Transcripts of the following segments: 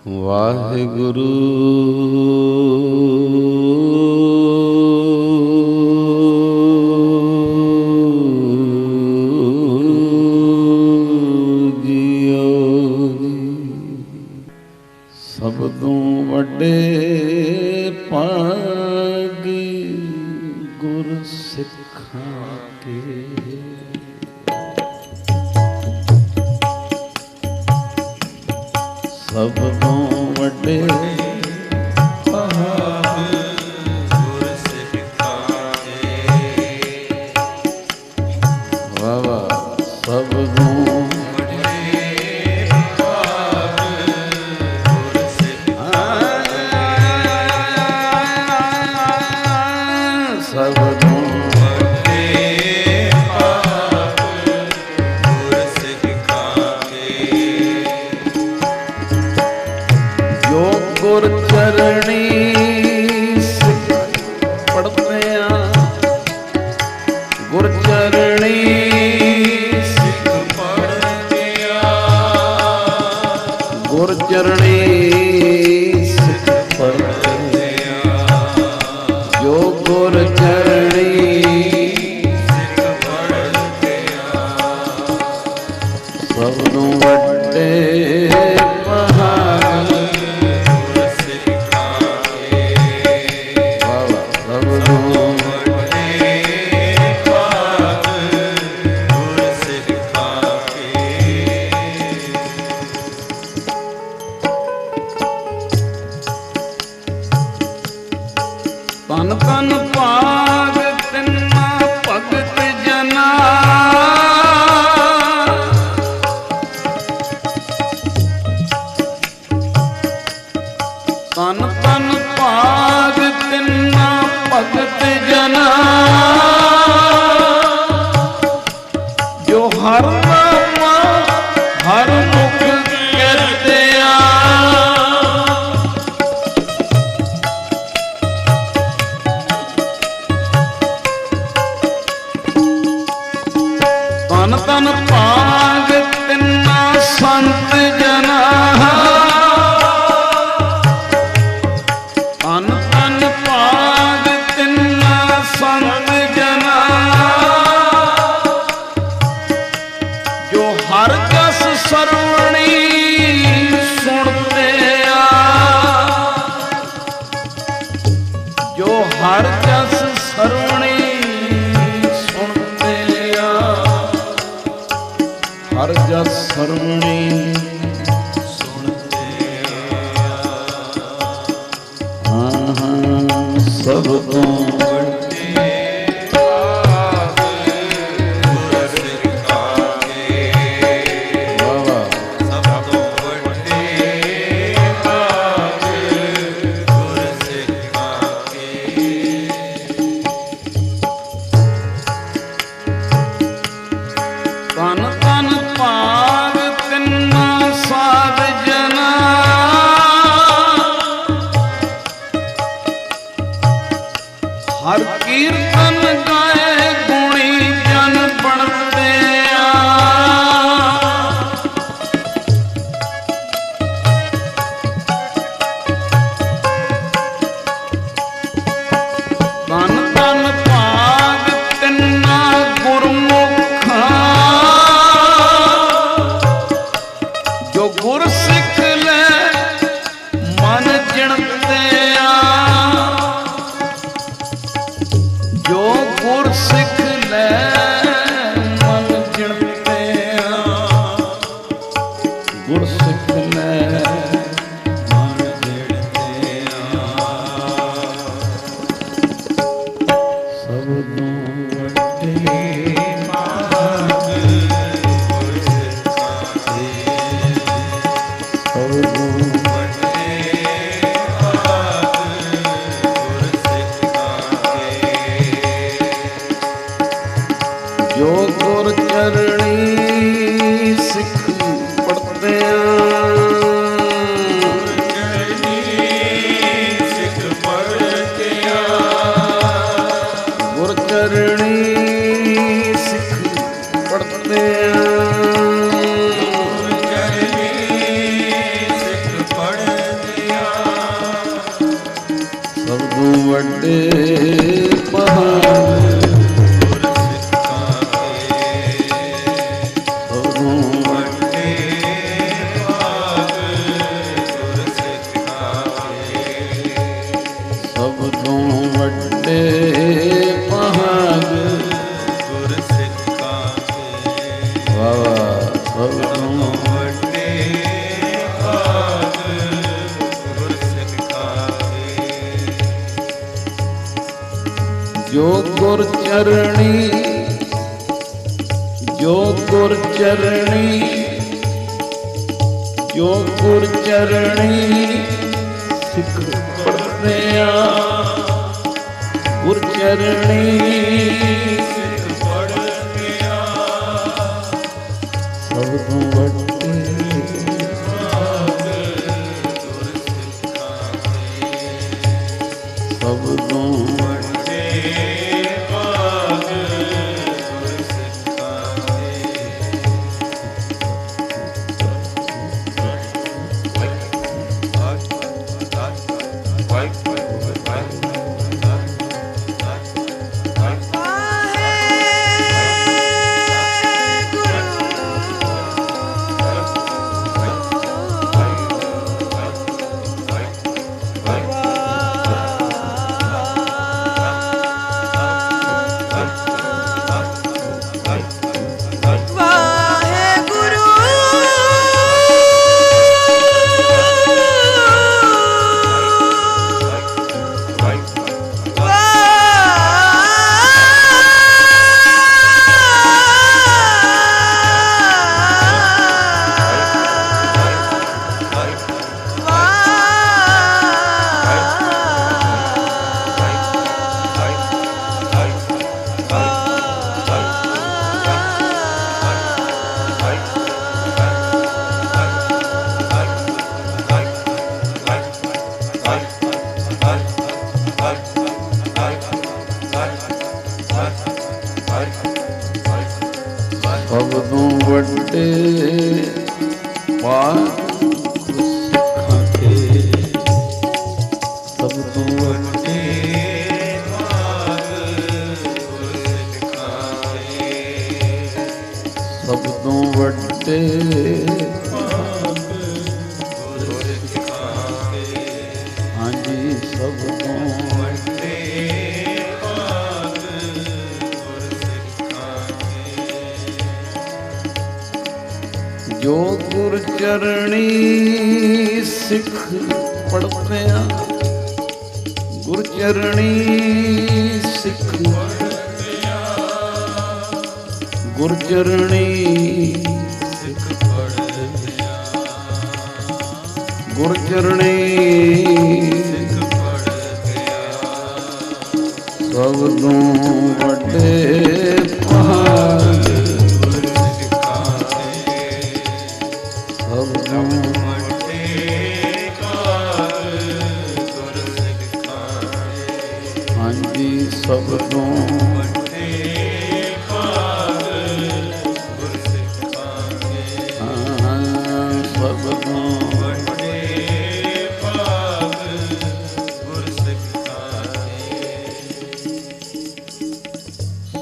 Waheguru JIO ਜੀ। ਸਭ ਤੋਂ ਵੱਡੇ ਭਾਗੀ ਗੁਰ ਸਿੱਖਾਂ ਕੇ। ਸਭ ਤੋਂ ਵੱਡੇ ਭਾਗ ਗੁਰ ਸਿੱਖਾਂ ਕੇ। ਵਾਹ ਵਾਹ। ਸਭ ਤੋਂ ਵੱਡੇ ਭਾਗ ਗੁਰ ਸਿੱਖਾਂ ਕੇ। ਸਭ ਤੋਂ ਗੁਰ ਚਰਣੀ ਸਿੱਖ ਪੜ੍ਹਦਿਆਂ, ਗੁਰ ਚਰਣੀ ਸਿੱਖ ਪੜ੍ਹਦਿਆਂ, ਗੁਰ ਚਰਣੀ ਸਿੱਖ ਪੜ੍ਹਦਿਆਂ, ਜੋ ਗੁਰ ਚਰਣੀ ਸਿੱਖ ਪੜ੍ਹਦਿਆਂ। ਸਭ ਤੋਂ ਵੱਡੇ ਭਾਗ ਧੰਨ ਧੰਨ ਭਾਗ ਤਿੰਨਾ ਭਗਤ ਜਨਾ। ਧੰਨ ਧੰਨ ਭਾਗ ਤਿੰਨਾ ਭਗਤ ਜਨਾ, ਜੋ ਹਰ ਨਾਮ ਹਰ ਮੁਖ ਕਰਦਿਆ। ਧੰਨ ਧੰਨ ਭਾਗ ਤਿੰਨਾ ਸੰਤ ਜਨਾ। ਧੰਨ ਧੰਨ ਭਾਗ ਤਿੰਨਾ ਸੰਤ ਜਨਾ, ਜੋ ਹਰ ਜਸ ਸਰਵਣੀ ਸੁਣਦੇ ਆ, ਜੋ ਹਰ ਜਸ ਸਰਵਣੀ ਹਰ ਜਸ ਸਰਵਣੀ ਸੁਣਦੇ ਆ। ਹਾਂ ਹਾਂ। ਸਭ ਤੋਂ ਵੱਡੇ ਭਾਗ ਗੁਰ ਸਿੱਖਾਂ ਕੇ। ਵਾਹ ਵਾਹ। ਸਭ ਤੋਂ ਵੱਡੇ ਭਾਗ ਗੁਰ ਸਿੱਖਾਂ ਕੇ। ਧੰਨ ਧੰਨ ਭਾਗ ਤਿੰਨਾ ਸਾਧ ਜਨਾ, ਹਰ ਕੀਰਤਨ ਗਾਏ ਗੁਣੀ ਜਨ ਬਣਦੇ ਆ। ਧੰਨ ਧੰਨ ਭਾਗ ਤਿੰਨਾ ਗੁਰਮੁਖਾਂ, ਜੋ ਗੁਰ ਸਿੱਖ ਲੈ ਮਨ ਜਿਣਦੇ ਆ, ਜੋ ਗੁਰ ਸਿੱਖ ਲੈ ਮਨ ਜਿਣਦੇ ਆ, ਗੁਰ ਸਿੱਖ ਲੈ ਮਨ ਜਿਣਦੇ ਆ। ਸਭ ਤੋਂ ਵੱਡੇ ਭਾਗ ਗੁਰ ਸਿੱਖਾਂ ਕੇ। ਸਭ ਤੋਂ ਵੱਡੇ ਭਾਗ ਗੁਰ ਸਿੱਖਾਂ ਕੇ, ਜੋ ਗੁਰ ਚਰਣੀ ਸਿੱਖ ਪੜ੍ਹਦਿਆਂ, ਗੁਰ ਚਰਣੀ ਸਿੱਖ ਪੜ੍ਹਦਿਆਂ, ਗੁਰ ਚਰਣੀ ਸਿੱਖ ਪੜ੍ਹਦਿਆਂ, ਗੁਰ ਚਰਣੀ ਸਿੱਖ ਪੜ੍ਹਦਿਆਂ। ਜੋ ਗੁਰ ਚਰਣੀ, ਜੋ ਗੁਰ ਚਰਣੀ, ਜੋ ਗੁਰ ਚਰਣੀ ਸਿੱਖ ਪੜ੍ਹਦਿਆਂ, ਗੁਰ ਚਰਣੀ ਸਿੱਖ ਪੜ੍ਹਦਿਆਂ ਸਭ ਤੋਂ ਵੱਡੇ ਸਭ ਤੋਂ ਸਭ ਤੋਂ ਵੱਡੇ ਪਾਕ ਸਿੱਖਾਂ ਕੇ, ਸਭ ਤੋਂ ਵੱਡੇ ਪਾਕ ਸਿੱਖਾਂ ਕੇ, ਸਭ ਤੋਂ ਵੱਡੇ ਪਾਕ ਸਿੱਖਾਂ ਕੇ, ਹਾਂਜੀ ਸਭ ਤੋਂ ਵੱਡੇ ਪਾਕ ਜੋ ਗੁਰ ਚਰਣੀ ਸਿੱਖ ਪੜ੍ਹਦਿਆਂ, ਗੁਰ ਚਰਣੀ ਸਿੱਖ ਪੜ੍ਹਦਿਆਂ, ਗੁਰ ਚਰਣੀ ਸਿੱਖ ਪੜ੍ਹਦਿਆਂ, ਗੁਰ ਚਰਣੀ ਸਿੱਖ ਪੜ੍ਹਦਿਆਂ ਸਭ ਤੋਂ ਵੱਡੇ ਭਾਗ ਹਾਂਜੀ ਸਭ ਤੋਂ ਵੱਡੇ ਭਾਗ ਗੁਰ ਸਿੱਖਾਂ ਦੇ, ਹਾਂ ਸਭ ਤੋਂ ਵੱਡੇ ਭਾਗ ਗੁਰ ਸਿੱਖਾਂ ਦੇ।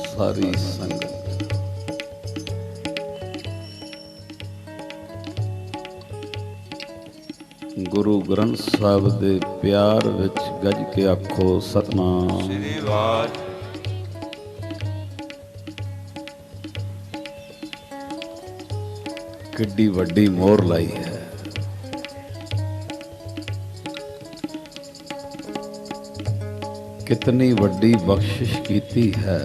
ਸਾਰੀ ਸੰਗਤ ਗੁਰੂ ਗ੍ਰੰਥ ਸਾਹਿਬ ਦੇ ਪਿਆਰ ਵਿੱਚ ਗੱਜ ਕੇ ਆਖੋ ਸਤਿਨਾਮ ਸ੍ਰੀ ਵਾਹਿਗੁਰੂ। ਕਿੱਡੀ ਵੱਡੀ ਮੋਹਰ ਲਾਈ ਹੈ, ਕਿਤਨੀ ਵੱਡੀ ਬਖਸ਼ਿਸ਼ ਕੀਤੀ ਹੈ।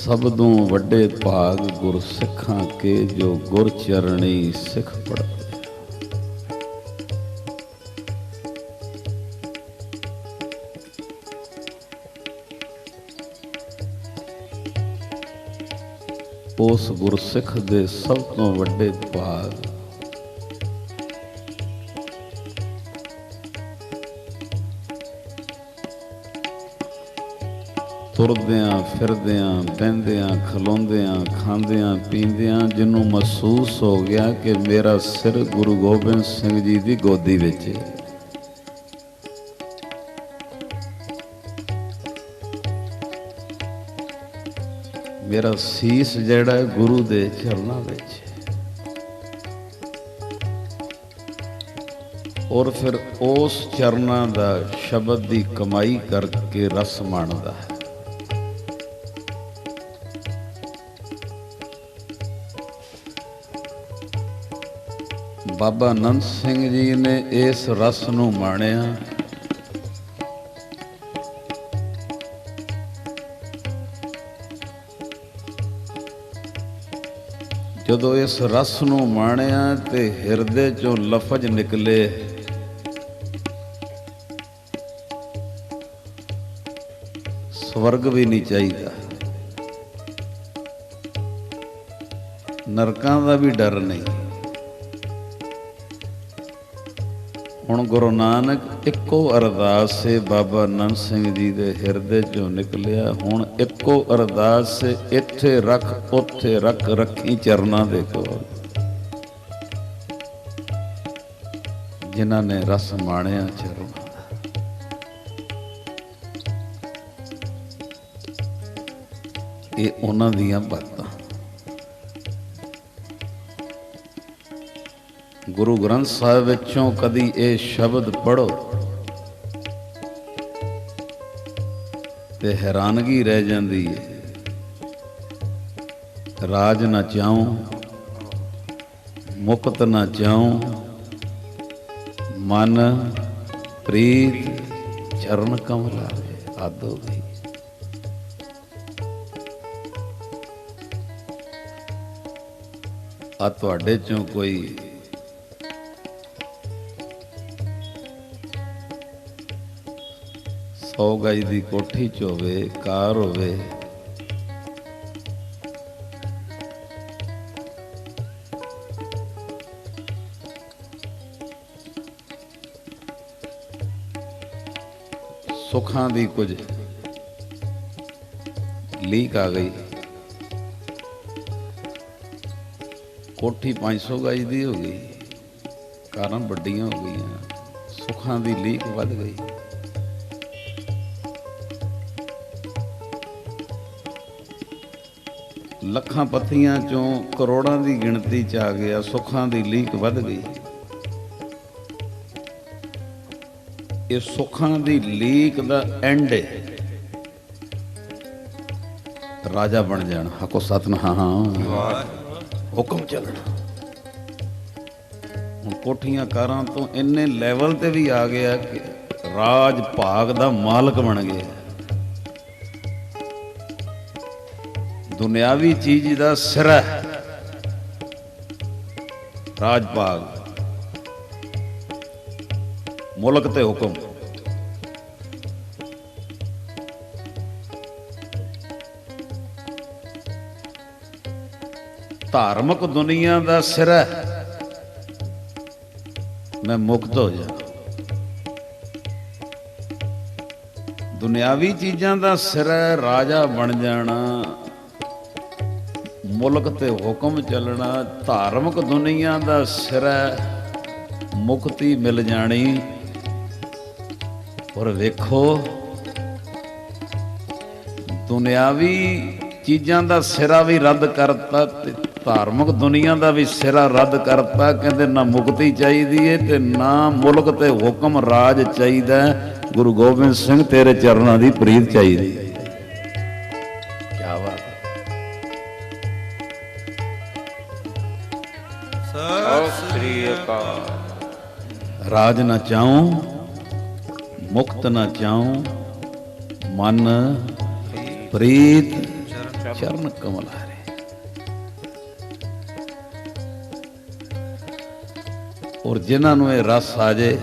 ਸਭ ਤੋਂ ਵੱਡੇ ਭਾਗ ਗੁਰ ਸਿੱਖਾਂ ਕੇ ਜੋ ਗੁਰ ਚਰਣੀ ਸਿੱਖ ਪੜ੍ਹਦੇ। ਉਸ ਗੁਰਸਿੱਖ ਦੇ ਸਭ ਤੋਂ ਵੱਡੇ ਭਾਗ ਤੁਰਦਿਆਂ ਫਿਰਦਿਆਂ ਬਹਿੰਦਿਆਂ ਖਲੋਂਦਿਆਂ ਖਾਂਦਿਆਂ ਪੀਂਦਿਆਂ ਜਿਹਨੂੰ ਮਹਿਸੂਸ ਹੋ ਗਿਆ ਕਿ ਮੇਰਾ ਸਿਰ ਗੁਰੂ ਗੋਬਿੰਦ ਸਿੰਘ ਜੀ ਦੀ ਗੋਦੀ ਵਿੱਚ ਹੈ। ਮੇਰਾ ਸੀਸ ਜਿਹੜਾ ਹੈ ਗੁਰੂ ਦੇ ਚਰਨਾਂ ਵਿੱਚ ਹੈ। ਔਰ ਫਿਰ ਉਸ ਚਰਨਾਂ ਦਾ ਸ਼ਬਦ ਦੀ ਕਮਾਈ ਕਰਕੇ ਰਸ ਮਾਣਦਾ ਹੈ। ਬਾਬਾ ਆਨੰਦ ਸਿੰਘ ਜੀ ਨੇ ਇਸ ਰਸ ਨੂੰ ਮਾਣਿਆ। ਜਦੋਂ ਇਸ ਰਸ ਨੂੰ ਮਾਣਿਆ ਤੇ ਹਿਰਦੇ ਚੋਂ ਲਫ਼ਜ਼ ਨਿਕਲੇ, ਸਵਰਗ ਵੀ ਨਹੀਂ ਚਾਹੀਦਾ, ਨਰਕਾਂ ਦਾ ਵੀ ਡਰ ਨਹੀਂ। ਹੁਣ ਗੁਰੂ ਨਾਨਕ ਇੱਕੋ ਅਰਦਾਸ ਸੇ ਬਾਬਾ ਆਨੰਦ ਸਿੰਘ ਜੀ ਦੇ ਹਿਰਦੇ ਚੋਂ ਨਿਕਲਿਆ। ਹੁਣ ਇੱਕੋ ਅਰਦਾਸ ਸੇ ਇੱਥੇ ਰੱਖ ਉੱਥੇ ਰੱਖ, ਰੱਖੀ ਚਰਨਾਂ ਦੇ ਕੋਲ। ਜਿਨ੍ਹਾਂ ਨੇ ਰਸ ਮਾਣਿਆ ਚਰਨਾਂ ਦਾ, ਇਹ ਉਹਨਾਂ ਦੀਆਂ ਬਾਤਾਂ। ਗੁਰੂ ਗ੍ਰੰਥ ਸਾਹਿਬ ਵਿੱਚੋਂ ਕਦੀ ਇਹ ਸ਼ਬਦ ਪੜ੍ਹੋ ਤੇ ਹੈਰਾਨਗੀ ਰਹਿ ਜਾਂਦੀ ਹੈ। ਰਾਜ ਨਾ ਚਾਹੂੰ, ਮੁਕਤ ਨਾ ਚਾਹੂੰ, ਮਨ ਪ੍ਰੀਤ ਚਰਨ ਕਮਲ ਆਵੇ। ਹੱਦ ਹੋ ਗਈ। ਆ ਤੁਹਾਡੇ ਚੋਂ ਕੋਈ ਸੌ ਗਜ ਦੀ ਕੋਠੀ 'ਚ ਹੋਵੇ, ਕਾਰ ਹੋਵੇ, ਸੁੱਖਾਂ ਦੀ ਕੁਝ ਲੀਕ ਆ ਗਈ, ਕੋਠੀ 500 ਗਜ ਦੀ ਹੋ ਗਈ, ਕਾਰਾਂ ਵੱਡੀਆਂ ਹੋ ਗਈਆਂ, ਸੁੱਖਾਂ ਦੀ ਲੀਕ ਵੱਧ ਗਈ। ਲੱਖਾਂ ਪੱਤੀਆਂ ਚੋਂ ਕਰੋੜਾਂ ਦੀ ਗਿਣਤੀ 'ਚ ਆ ਗਿਆ, ਸੁੱਖਾਂ ਦੀ ਲੀਕ ਵੱਧ ਗਈ। ਇਹ ਸੁੱਖਾਂ ਦੀ ਲੀਕ ਦਾ ਐਂਡ ਹੈ ਰਾਜਾ ਬਣ ਜਾਣਾ। ਹਕੋ ਸਤਿਨਾਮ, ਹੁਕਮ ਚੱਲਣਾ। ਹੁਣ ਕੋਠੀਆਂ ਕਾਰਾਂ ਤੋਂ ਇੰਨੇ ਲੈਵਲ ਤੇ ਵੀ ਆ ਗਿਆ ਕਿ ਰਾਜ ਭਾਗ ਦਾ ਮਾਲਕ ਬਣ ਗਿਆ। ਦੁਨਿਆਵੀ ਚੀਜ਼ ਦਾ ਸਿਰਾ ਰਾਜ ਭਾਗ, ਮੁਲਕ ਤੇ ਹੁਕਮ। ਧਾਰਮਿਕ ਦੁਨੀਆ ਦਾ ਸਿਰਾ ਮੈਂ ਮੁਕਤ ਹੋ ਜਾ। ਦੁਨਿਆਵੀ ਚੀਜ਼ਾਂ ਦਾ ਸਿਰਾ ਰਾਜਾ ਬਣ ਜਾਣਾ, ਮੁਲਕ ਤੇ ਹੁਕਮ ਚੱਲਣਾ। ਧਾਰਮਿਕ ਦੁਨੀਆ ਦਾ ਸਿਰਾ ਮੁਕਤੀ ਮਿਲ ਜਾਣੀ। ਔਰ ਵੇਖੋ ਦੁਨਿਆਵੀ ਚੀਜ਼ਾਂ ਦਾ ਸਿਰਾ ਵੀ ਰੱਦ ਕਰਤਾ ਤੇ ਧਾਰਮਿਕ ਦੁਨੀਆ ਦਾ ਵੀ ਸਿਰਾ ਰੱਦ ਕਰਤਾ। ਕਹਿੰਦੇ ਨਾ ਮੁਕਤੀ ਚਾਹੀਦੀ ਏ ਤੇ ਨਾ ਮੁਲਕ ਤੇ ਹੁਕਮ ਰਾਜ ਚਾਹੀਦਾ। ਗੁਰੂ ਗੋਬਿੰਦ ਸਿੰਘ ਤੇਰੇ ਚਰਨਾਂ ਦੀ ਪ੍ਰੀਤ ਚਾਹੀਦੀ। ਕਿਆ ਬਾਤ। ਸਤਿ ਸ੍ਰੀ ਅਕਾਲ। ਰਾਜ ਨਾ ਚਾਹੂੰ, ਮੁਕਤ ਨਾ ਚਾਹੂੰ, ਮਨ ਪ੍ਰੀਤ ਚਰਨ ਕਮਲ ਹਾਰੇ। ਔਰ ਜਿਨ੍ਹਾਂ ਨੂੰ ਇਹ ਰਸ ਆ ਜੇ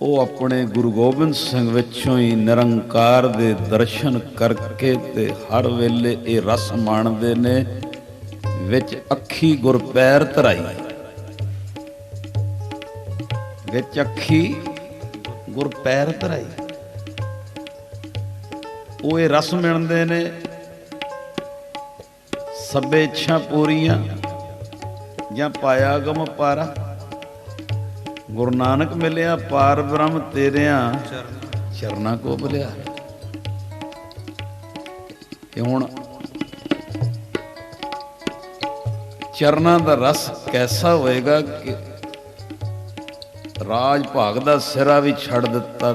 ਉਹ ਆਪਣੇ ਗੁਰੂ ਗੋਬਿੰਦ ਸਿੰਘ ਵਿੱਚੋਂ ਹੀ ਨਿਰੰਕਾਰ ਦੇ ਦਰਸ਼ਨ ਕਰਕੇ ਤੇ ਹਰ ਵੇਲੇ ਇਹ ਰਸ ਮਾਣਦੇ ਨੇ। ਵਿੱਚ ਅੱਖੀ ਗੁਰ ਪੈਰ ਧਰਾਈ, ਵਿੱਚ ਅੱਖੀ ਗੁਰ ਪੈਰ ਧਰਾਈ। ਉਹ ਇਹ ਰਸ ਮਿਲਦੇ ਨੇ। ਸਭੇ ਇੱਛਾ ਪੂਰੀਆਂ ਜਾਂ ਪਾਇਆ ਗਮ ਪਾਰਾ। ਗੁਰੂ ਨਾਨਕ ਮਿਲਿਆ ਪਾਰ ਬ੍ਰਹਮ ਤੇਰਿਆਂ ਚਰਨਾਂ ਕੋ ਬਲਿਆ। ਤੇ ਹੁਣ ਚਰਨਾਂ ਦਾ ਰਸ ਕੈਸਾ ਹੋਏਗਾ ਕਿ ਰਾਜ ਭਾਗ ਦਾ ਸਿਰਾ ਵੀ ਛੱਡ ਦਿੱਤਾ,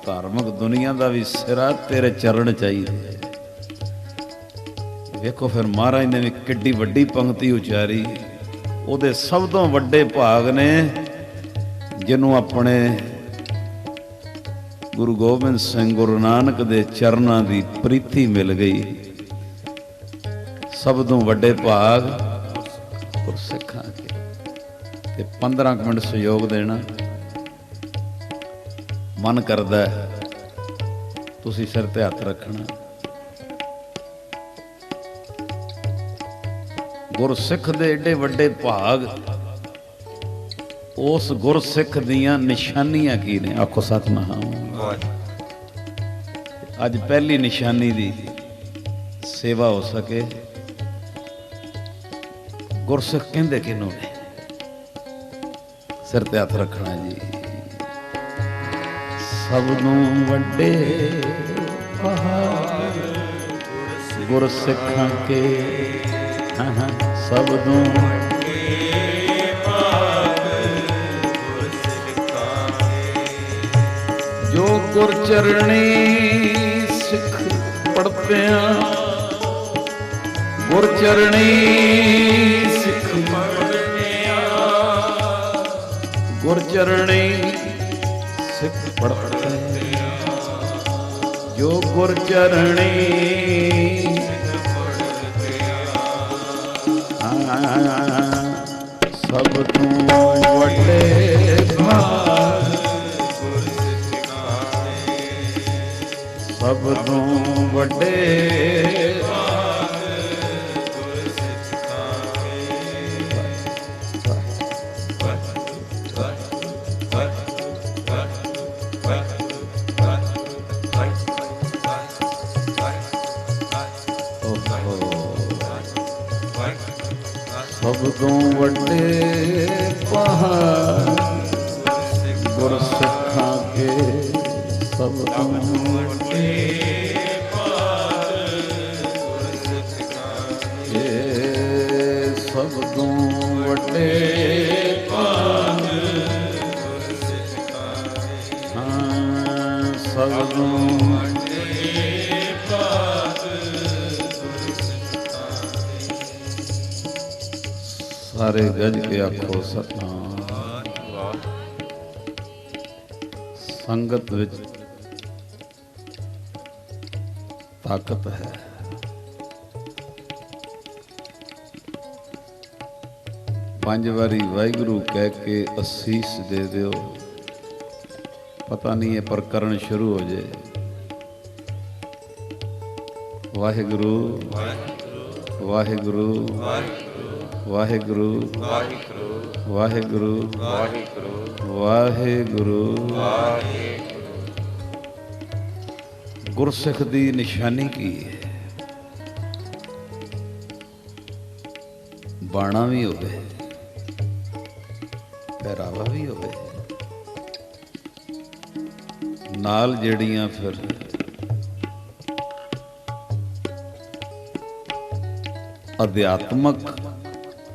ਧਾਰਮਿਕ ਦੁਨੀਆ ਦਾ ਵੀ ਸਿਰਾ ਤੇਰੇ ਚਰਨ ਚਾਹੀਦੇ। ਵੇਖੋ ਫਿਰ ਮਹਾਰਾਜ ਨੇ ਵੀ ਕਿੱਡੀ ਵੱਡੀ ਪੰਕਤੀ ਉਚਾਰੀ। ਉਹਦੇ ਸਭ ਤੋਂ ਵੱਡੇ ਭਾਗ ਨੇ ਜਿਹਨੂੰ ਆਪਣੇ ਗੁਰੂ ਗੋਬਿੰਦ ਸਿੰਘ ਗੁਰੂ ਨਾਨਕ ਦੇ ਚਰਨਾਂ ਦੀ ਪ੍ਰੀਤੀ ਮਿਲ ਗਈ। ਸਭ ਤੋਂ ਵੱਡੇ ਭਾਗ ਗੁਰਸਿੱਖਾਂ ਕੇ। ਤੇ 15 ਮਿੰਟ ਸਹਿਯੋਗ ਦੇਣਾ। ਮਨ ਕਰਦਾ ਤੁਸੀਂ ਸਿਰ ਤੇ ਹੱਥ ਰੱਖਣਾ। ਗੁਰਸਿੱਖ ਦੇ ਏਡੇ ਵੱਡੇ ਭਾਗ, ਉਸ ਗੁਰਸਿੱਖ ਦੀਆਂ ਨਿਸ਼ਾਨੀਆਂ ਕੀ ਨੇ? ਆਖੋ ਸਤਿਨਾਮ। ਅੱਜ ਪਹਿਲੀ ਨਿਸ਼ਾਨੀ ਦੀ ਸੇਵਾ ਹੋ ਸਕੇ। ਗੁਰਸਿੱਖ ਕਹਿੰਦੇ ਕਿਹਨੂੰ ਨੇ? ਸਿਰ ਤੇ ਹੱਥ ਰੱਖਣਾ ਜੀ। ਸਭ ਨੂੰ ਵੱਡੇ ਪਹਾੜ ਗੁਰਸਿੱਖਾਂ ਕੇ, ਸਭ ਨੂੰ ਵੱਡੇ ਪਹਾੜ ਗੁਰਸਿੱਖਾਂ ਕੇ, ਜੋ ਗੁਰ ਚਰਣੀ ਸਿੱਖ ਪੜ੍ਹਦਿਆਂ, ਗੁਰ ਚਰਣੀ ਸਿੱਖ ਪੜ੍ਹਦਿਆਂ, ਗੁਰ ਚਰਣੀ ਸਿੱਖ ਪੜ੍ਹਦਿਆਂ, ਜੋ ਗੁਰ ਚਰਣੀ ਸਭ ਤੋਂ ਵੱਡੇ ਭਾਗ ਗੁਰਸਿੱਖਾਂ ਕੇ, ਸਭ ਤੋਂ ਵੱਡੇ ਭਾਗ ਗੁਰਸਿੱਖਾਂ ਸਭ ਤੋਂ ਵੱਡੇ ਪਹਾੜ ਗੁਰਸਿੱਖਾਂ ਕੇ, ਸਭ ਤੋਂ ਵੱਡੇ ਪਹਾੜ ਗੁਰਸਿੱਖਾਂ ਕੇ, ਸਭ ਤੋਂ ਵੱਡੇ ਪਹਾੜ ਗੁਰਸਿੱਖਾਂ ਕੇ, ਹਾਂ ਸਭ ਤੋਂ ਸਾਰੇ ਗੱਜ ਕੇ ਆਖੋ ਸਤਿਨਾਮ। ਸੰਗਤ ਵਿੱਚ ਤਾਕਤ ਹੈ। ਪੰਜ ਵਾਰੀ ਵਾਹਿਗੁਰੂ ਕਹਿ ਕੇ ਅਸੀਸ ਦੇ ਦਿਓ। ਪਤਾ ਨਹੀਂ ਇਹ ਪ੍ਰਕਰਨ ਸ਼ੁਰੂ ਹੋ ਜਾਏ। ਵਾਹਿਗੁਰੂ ਵਾਹਿਗੁਰੂ ਵਾਹਿਗੁਰੂ ਵਾਹਿਗੁਰੂ ਵਾਹਿਗੁਰੂ ਵਾਹਿਗੁਰੂ ਵਾਹਿਗੁਰੂ। ਗੁਰਸਿੱਖ ਦੀ ਨਿਸ਼ਾਨੀ ਕੀ ਹੈ? ਬਾਣਾ ਵੀ ਹੋਵੇ, ਪਹਿਰਾਵਾ ਵੀ ਹੋਵੇ, ਨਾਲ ਜਿਹੜੀਆਂ ਫਿਰ ਅਧਿਆਤਮਕ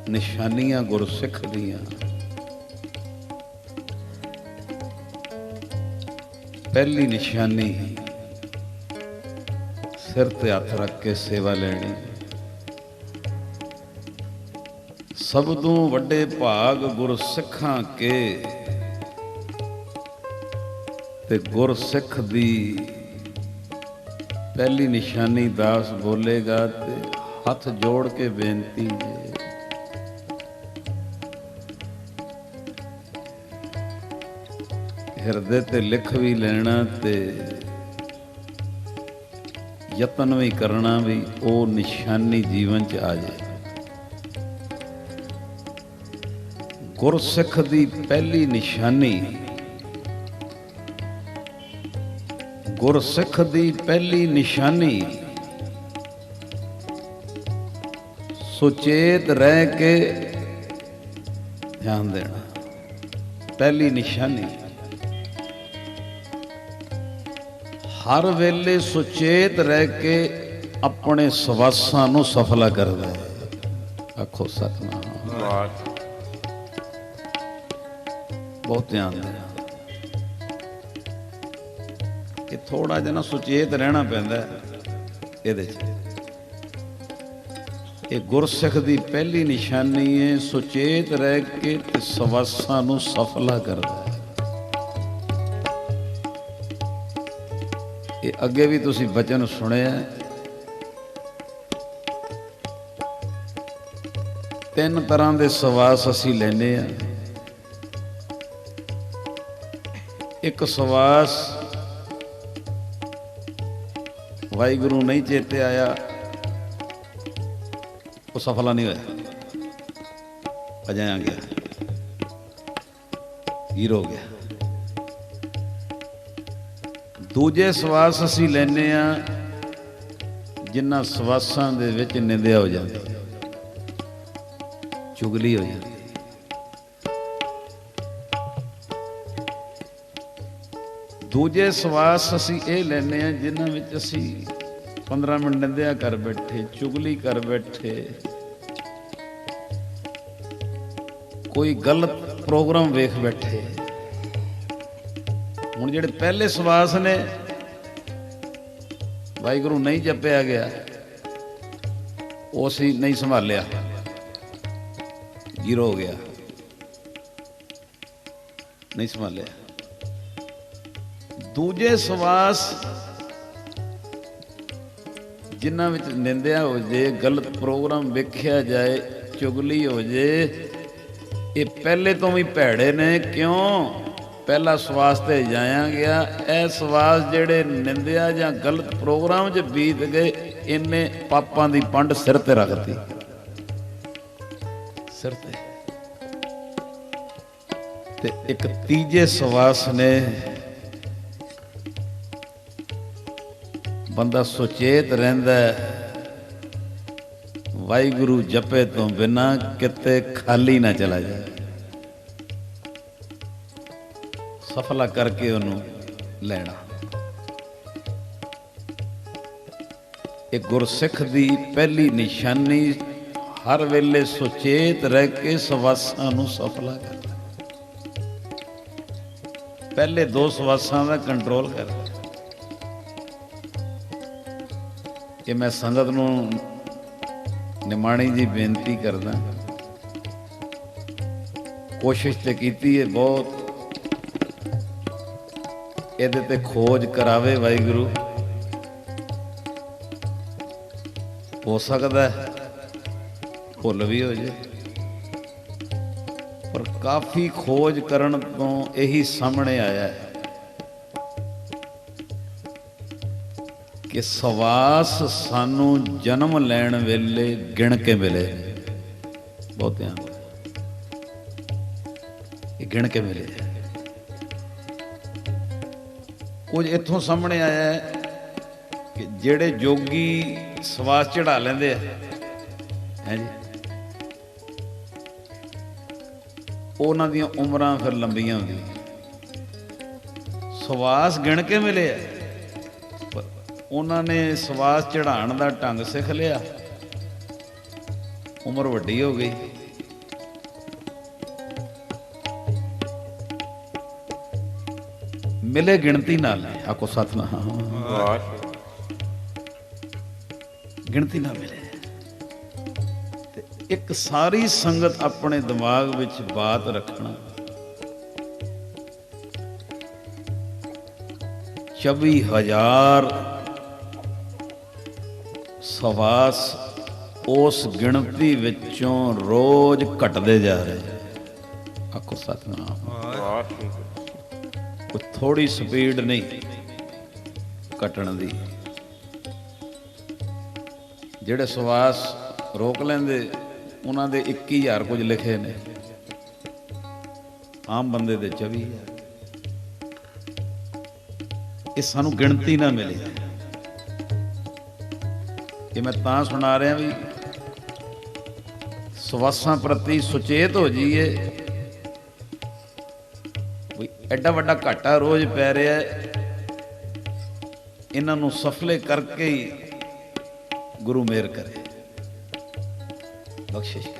ਨਿਸ਼ਾਨੀਆਂ ਗੁਰਸਿੱਖ ਦੀਆਂ। ਪਹਿਲੀ ਨਿਸ਼ਾਨੀ ਸਿਰ ਤੇ ਹੱਥ ਰੱਖ ਕੇ ਸੇਵਾ ਲੈਣੀ। ਸਭ ਤੋਂ ਵੱਡੇ ਭਾਗ ਗੁਰਸਿੱਖਾਂ ਕੇ, ਤੇ ਗੁਰਸਿੱਖ ਦੀ ਪਹਿਲੀ ਨਿਸ਼ਾਨੀ ਦਾਸ ਬੋਲੇਗਾ ਤੇ ਹੱਥ ਜੋੜ ਕੇ ਬੇਨਤੀ ਹੈ, ਹਿਰਦੇ ਤੇ ਲਿਖ ਵੀ ਲੈਣਾ ਤੇ ਯਤਨ ਵੀ ਕਰਨਾ ਵੀ ਉਹ ਨਿਸ਼ਾਨੀ ਜੀਵਨ 'ਚ ਆ ਜਾਏ। ਗੁਰਸਿੱਖ ਦੀ ਪਹਿਲੀ ਨਿਸ਼ਾਨੀ, ਗੁਰਸਿੱਖ ਦੀ ਪਹਿਲੀ ਨਿਸ਼ਾਨੀ ਸੁਚੇਤ ਰਹਿ ਕੇ ਧਿਆਨ ਦੇਣਾ। ਪਹਿਲੀ ਨਿਸ਼ਾਨੀ ਹਰ ਵੇਲੇ ਸੁਚੇਤ ਰਹਿ ਕੇ ਆਪਣੇ ਸਵਾਸਾਂ ਨੂੰ ਸਫਲਾ ਕਰਦਾ ਹੈ। ਆਖੋ ਸਤਿਨਾਮ। ਬਹੁਤ ਧਿਆਨ ਦੇਣਾ। ਇਹ ਥੋੜਾ ਜਿਹਾ ਨਾ ਸੁਚੇਤ ਰਹਿਣਾ ਪੈਂਦਾ ਇਹਦੇ 'ਚ। ਇਹ ਗੁਰਸਿੱਖ ਦੀ ਪਹਿਲੀ ਨਿਸ਼ਾਨੀ ਹੈ, ਸੁਚੇਤ ਰਹਿ ਕੇ ਤੇ ਸਵਾਸਾਂ ਨੂੰ ਸਫਲਾ ਕਰਦਾ ਹੈ। ਇਹ ਅੱਗੇ ਵੀ ਤੁਸੀਂ ਬਚਨ ਸੁਣਿਆ, 3 ਤਰ੍ਹਾਂ ਦੇ ਸਵਾਸ ਅਸੀਂ ਲੈਂਦੇ ਹਾਂ। ਇੱਕ ਸਵਾਸ ਵਾਹਿਗੁਰੂ ਨਹੀਂ ਚੇਤੇ ਆਇਆ, ਉਹ ਸਫਲਾ ਨਹੀਂ ਹੋਇਆ, ਅਜਿਹਾ ਗਿਆ, ਹੀਰ ਹੋ ਗਿਆ। ਦੂਜੇ ਸਵਾਸ ਅਸੀਂ ਲੈਂਦੇ ਹਾਂ ਜਿਨ੍ਹਾਂ ਸਵਾਸਾਂ ਦੇ ਵਿੱਚ ਨਿੰਦਿਆ ਹੋ ਜਾਂਦੀ, ਚੁਗਲੀ ਹੋ ਜਾਂਦੀ। ਦੂਜੇ ਸਵਾਸ ਅਸੀਂ ਇਹ ਲੈਂਦੇ ਹਾਂ ਜਿਨ੍ਹਾਂ ਵਿੱਚ ਅਸੀਂ 15 ਮਿੰਟ ਨਿੰਦਿਆ ਕਰ ਬੈਠੇ, ਚੁਗਲੀ ਕਰ ਬੈਠੇ, ਕੋਈ ਗਲਤ ਪ੍ਰੋਗਰਾਮ ਵੇਖ ਬੈਠੇ। ਹੁਣ ਜਿਹੜੇ ਪਹਿਲੇ ਸਵਾਸ ਨੇ, ਵਾਹਿਗੁਰੂ ਨਹੀਂ ਜਪਿਆ ਗਿਆ, ਉਹ ਅਸੀਂ ਨਹੀਂ ਸੰਭਾਲਿਆ, ਜ਼ੀਰੋ ਹੋ ਗਿਆ, ਨਹੀਂ ਸੰਭਾਲਿਆ। ਦੂਜੇ ਸਵਾਸ ਜਿਨ੍ਹਾਂ ਵਿੱਚ ਨਿੰਦਿਆ ਹੋ ਜੇ, ਗਲਤ ਪ੍ਰੋਗਰਾਮ ਵੇਖਿਆ ਜਾਏ, ਚੁਗਲੀ ਹੋ ਜੇ, ਇਹ ਪਹਿਲੇ ਤੋਂ ਵੀ ਭੈੜੇ ਨੇ। ਕਿਉਂ? ਪਹਿਲਾ ਸਵਾਸ ਤੇ ਜਾਇਆ ਗਿਆ। ਇਹ ਸਵਾਸ ਜਿਹੜੇ ਨਿੰਦਿਆ ਜਾਂ ਗਲਤ ਪ੍ਰੋਗਰਾਮ 'ਚ ਬੀਤ ਗਏ, ਇਹਨੇ ਪਾਪਾਂ ਦੀ ਪੰਡ ਸਿਰ ਤੇ ਰੱਖਤੀ, ਸਿਰ ਤੇ ਇੱਕ ਤੀਜੇ ਸਵਾਸ ਨੇ, ਬੰਦਾ ਸੁਚੇਤ ਰਹਿੰਦਾ, ਵਾਹਿਗੁਰੂ ਜਪੇ ਤੋਂ ਬਿਨਾਂ ਕਿਤੇ ਖਾਲੀ ਨਾ ਚਲਾ ਜਾਏ, ਸਫਲਾ ਕਰਕੇ ਉਹਨੂੰ ਲੈਣਾ। ਇਹ ਗੁਰਸਿੱਖ ਦੀ ਪਹਿਲੀ ਨਿਸ਼ਾਨੀ, ਹਰ ਵੇਲੇ ਸੁਚੇਤ ਰਹਿ ਕੇ ਸਵਾਸਾਂ ਨੂੰ ਸਫਲਾ ਕਰਨਾ। ਪਹਿਲੇ 2 ਸਵਾਸਾਂ ਦਾ ਕੰਟਰੋਲ ਕਰ। ਕਿ ਮੈਂ ਸੰਗਤ ਨੂੰ ਨਿਮਾਣੀ ਜੀ ਬੇਨਤੀ ਕਰਦਾ, ਕੋਸ਼ਿਸ਼ ਤੇ ਕੀਤੀ ਹੈ ਬਹੁਤ, ਇਹਦੇ ਤੇ ਖੋਜ ਕਰਾਵੇ ਵਾਹਿਗੁਰੂ। ਹੋ ਸਕਦਾ ਭੁੱਲ ਵੀ ਹੋ ਜੇ, ਪਰ ਕਾਫੀ ਖੋਜ ਕਰਨ ਤੋਂ ਇਹੀ ਸਾਹਮਣੇ ਆਇਆ ਹੈ ਕਿ ਸਵਾਸ ਸਾਨੂੰ ਜਨਮ ਲੈਣ ਵੇਲੇ ਗਿਣ ਕੇ ਮਿਲੇ, ਬਹੁਤਿਆਂ ਇਹ ਗਿਣ ਕੇ ਮਿਲੇ। ਕੁਝ ਇੱਥੋਂ ਸਾਹਮਣੇ ਆਇਆ ਹੈ ਕਿ ਜਿਹੜੇ ਜੋਗੀ ਸਵਾਸ ਚੜਾ ਲੈਂਦੇ ਆ, ਹੈ ਜੀ, ਉਹਨਾਂ ਦੀਆਂ ਉਮਰਾਂ ਫਿਰ ਲੰਬੀਆਂ ਹੁੰਦੀਆਂ। ਸਵਾਸ ਗਿਣ ਕੇ ਮਿਲੇ ਆ, ਉਹਨਾਂ ਨੇ ਸਵਾਸ ਚੜਾਉਣ ਦਾ ਢੰਗ ਸਿੱਖ ਲਿਆ, ਉਮਰ ਵੱਡੀ ਹੋ ਗਈ। ਮਿਲੇ ਗਿਣਤੀ ਨਾਲ, ਆਖੋ ਸਤਿਨਾਮ, ਗਿਣਤੀ ਨਾਲ ਮਿਲੇ। ਤੇ ਇੱਕ ਸਾਰੀ ਸੰਗਤ ਆਪਣੇ ਦਿਮਾਗ ਵਿੱਚ ਬਾਤ ਰੱਖਣਾ, 24,000 ਸਵਾਸ ਉਸ ਗਿਣਤੀ ਵਿੱਚੋਂ ਰੋਜ਼ ਘਟਦੇ ਜਾ ਰਹੇ। ਆਖੋ ਸਤਿਨਾਮ। ਕੋਈ ਥੋੜੀ ਸਪੀਡ ਨਹੀਂ ਘਟਣ ਦੀ। ਜਿਹੜੇ ਸਵਾਸ ਰੋਕ ਲੈਂਦੇ ਉਹਨਾਂ ਦੇ 21,000 ਕੁਝ ਲਿਖੇ ਨੇ, ਆਮ ਬੰਦੇ ਦੇ 24,000। ਇਹ ਸਾਨੂੰ ਗਿਣਤੀ ਨਾ ਮਿਲੇ। ਇਹ ਮੈਂ ਤਾਂ ਸੁਣਾ ਰਿਹਾ ਵੀ ਸਵਾਸਾਂ ਪ੍ਰਤੀ ਸੁਚੇਤ ਹੋ ਜਾਈਏ। ਵੀ ਐਡਾ ਵੱਡਾ ਘਾਟਾ ਰੋਜ਼ ਪੈ ਰਿਹਾ, ਇਹਨਾਂ ਨੂੰ ਸਫਲੇ ਕਰਕੇ ਹੀ ਗੁਰੂ ਮਿਹਰ ਕਰੇ, ਬਖਸ਼ਿਸ਼ ਕਰੇ।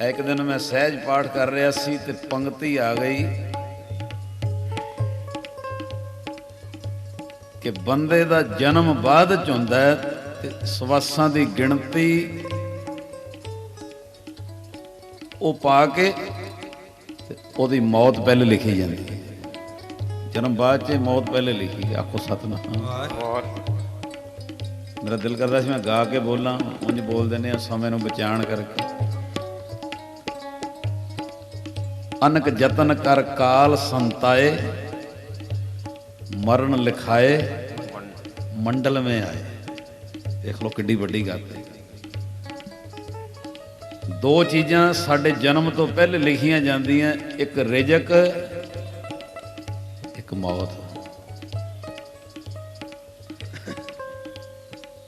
ਇੱਕ ਦਿਨ ਮੈਂ ਸਹਿਜ ਪਾਠ ਕਰ ਰਿਹਾ ਸੀ ਤੇ ਪੰਗਤੀ ਆ ਗਈ कि बंदे दा जन्म बाद च हुंदा है ते सवासां दी गिणती वो पा के ओदी मौत पहले लिखी जाती है। जन्म बाद च मौत पहले लिखी। आखो सतनाम। मेरा दिल करता मैं गा के बोला, उंज बोल देने समय नूं बचाण करके। अनक जतन कर काल संताए, मरण लिखाए मंडल में आए। देख लो किड्डी वड्डी गल है। दो चीज़ां साडे जन्म तो पहले लिखियां जांदियां, एक रिजक एक मौत।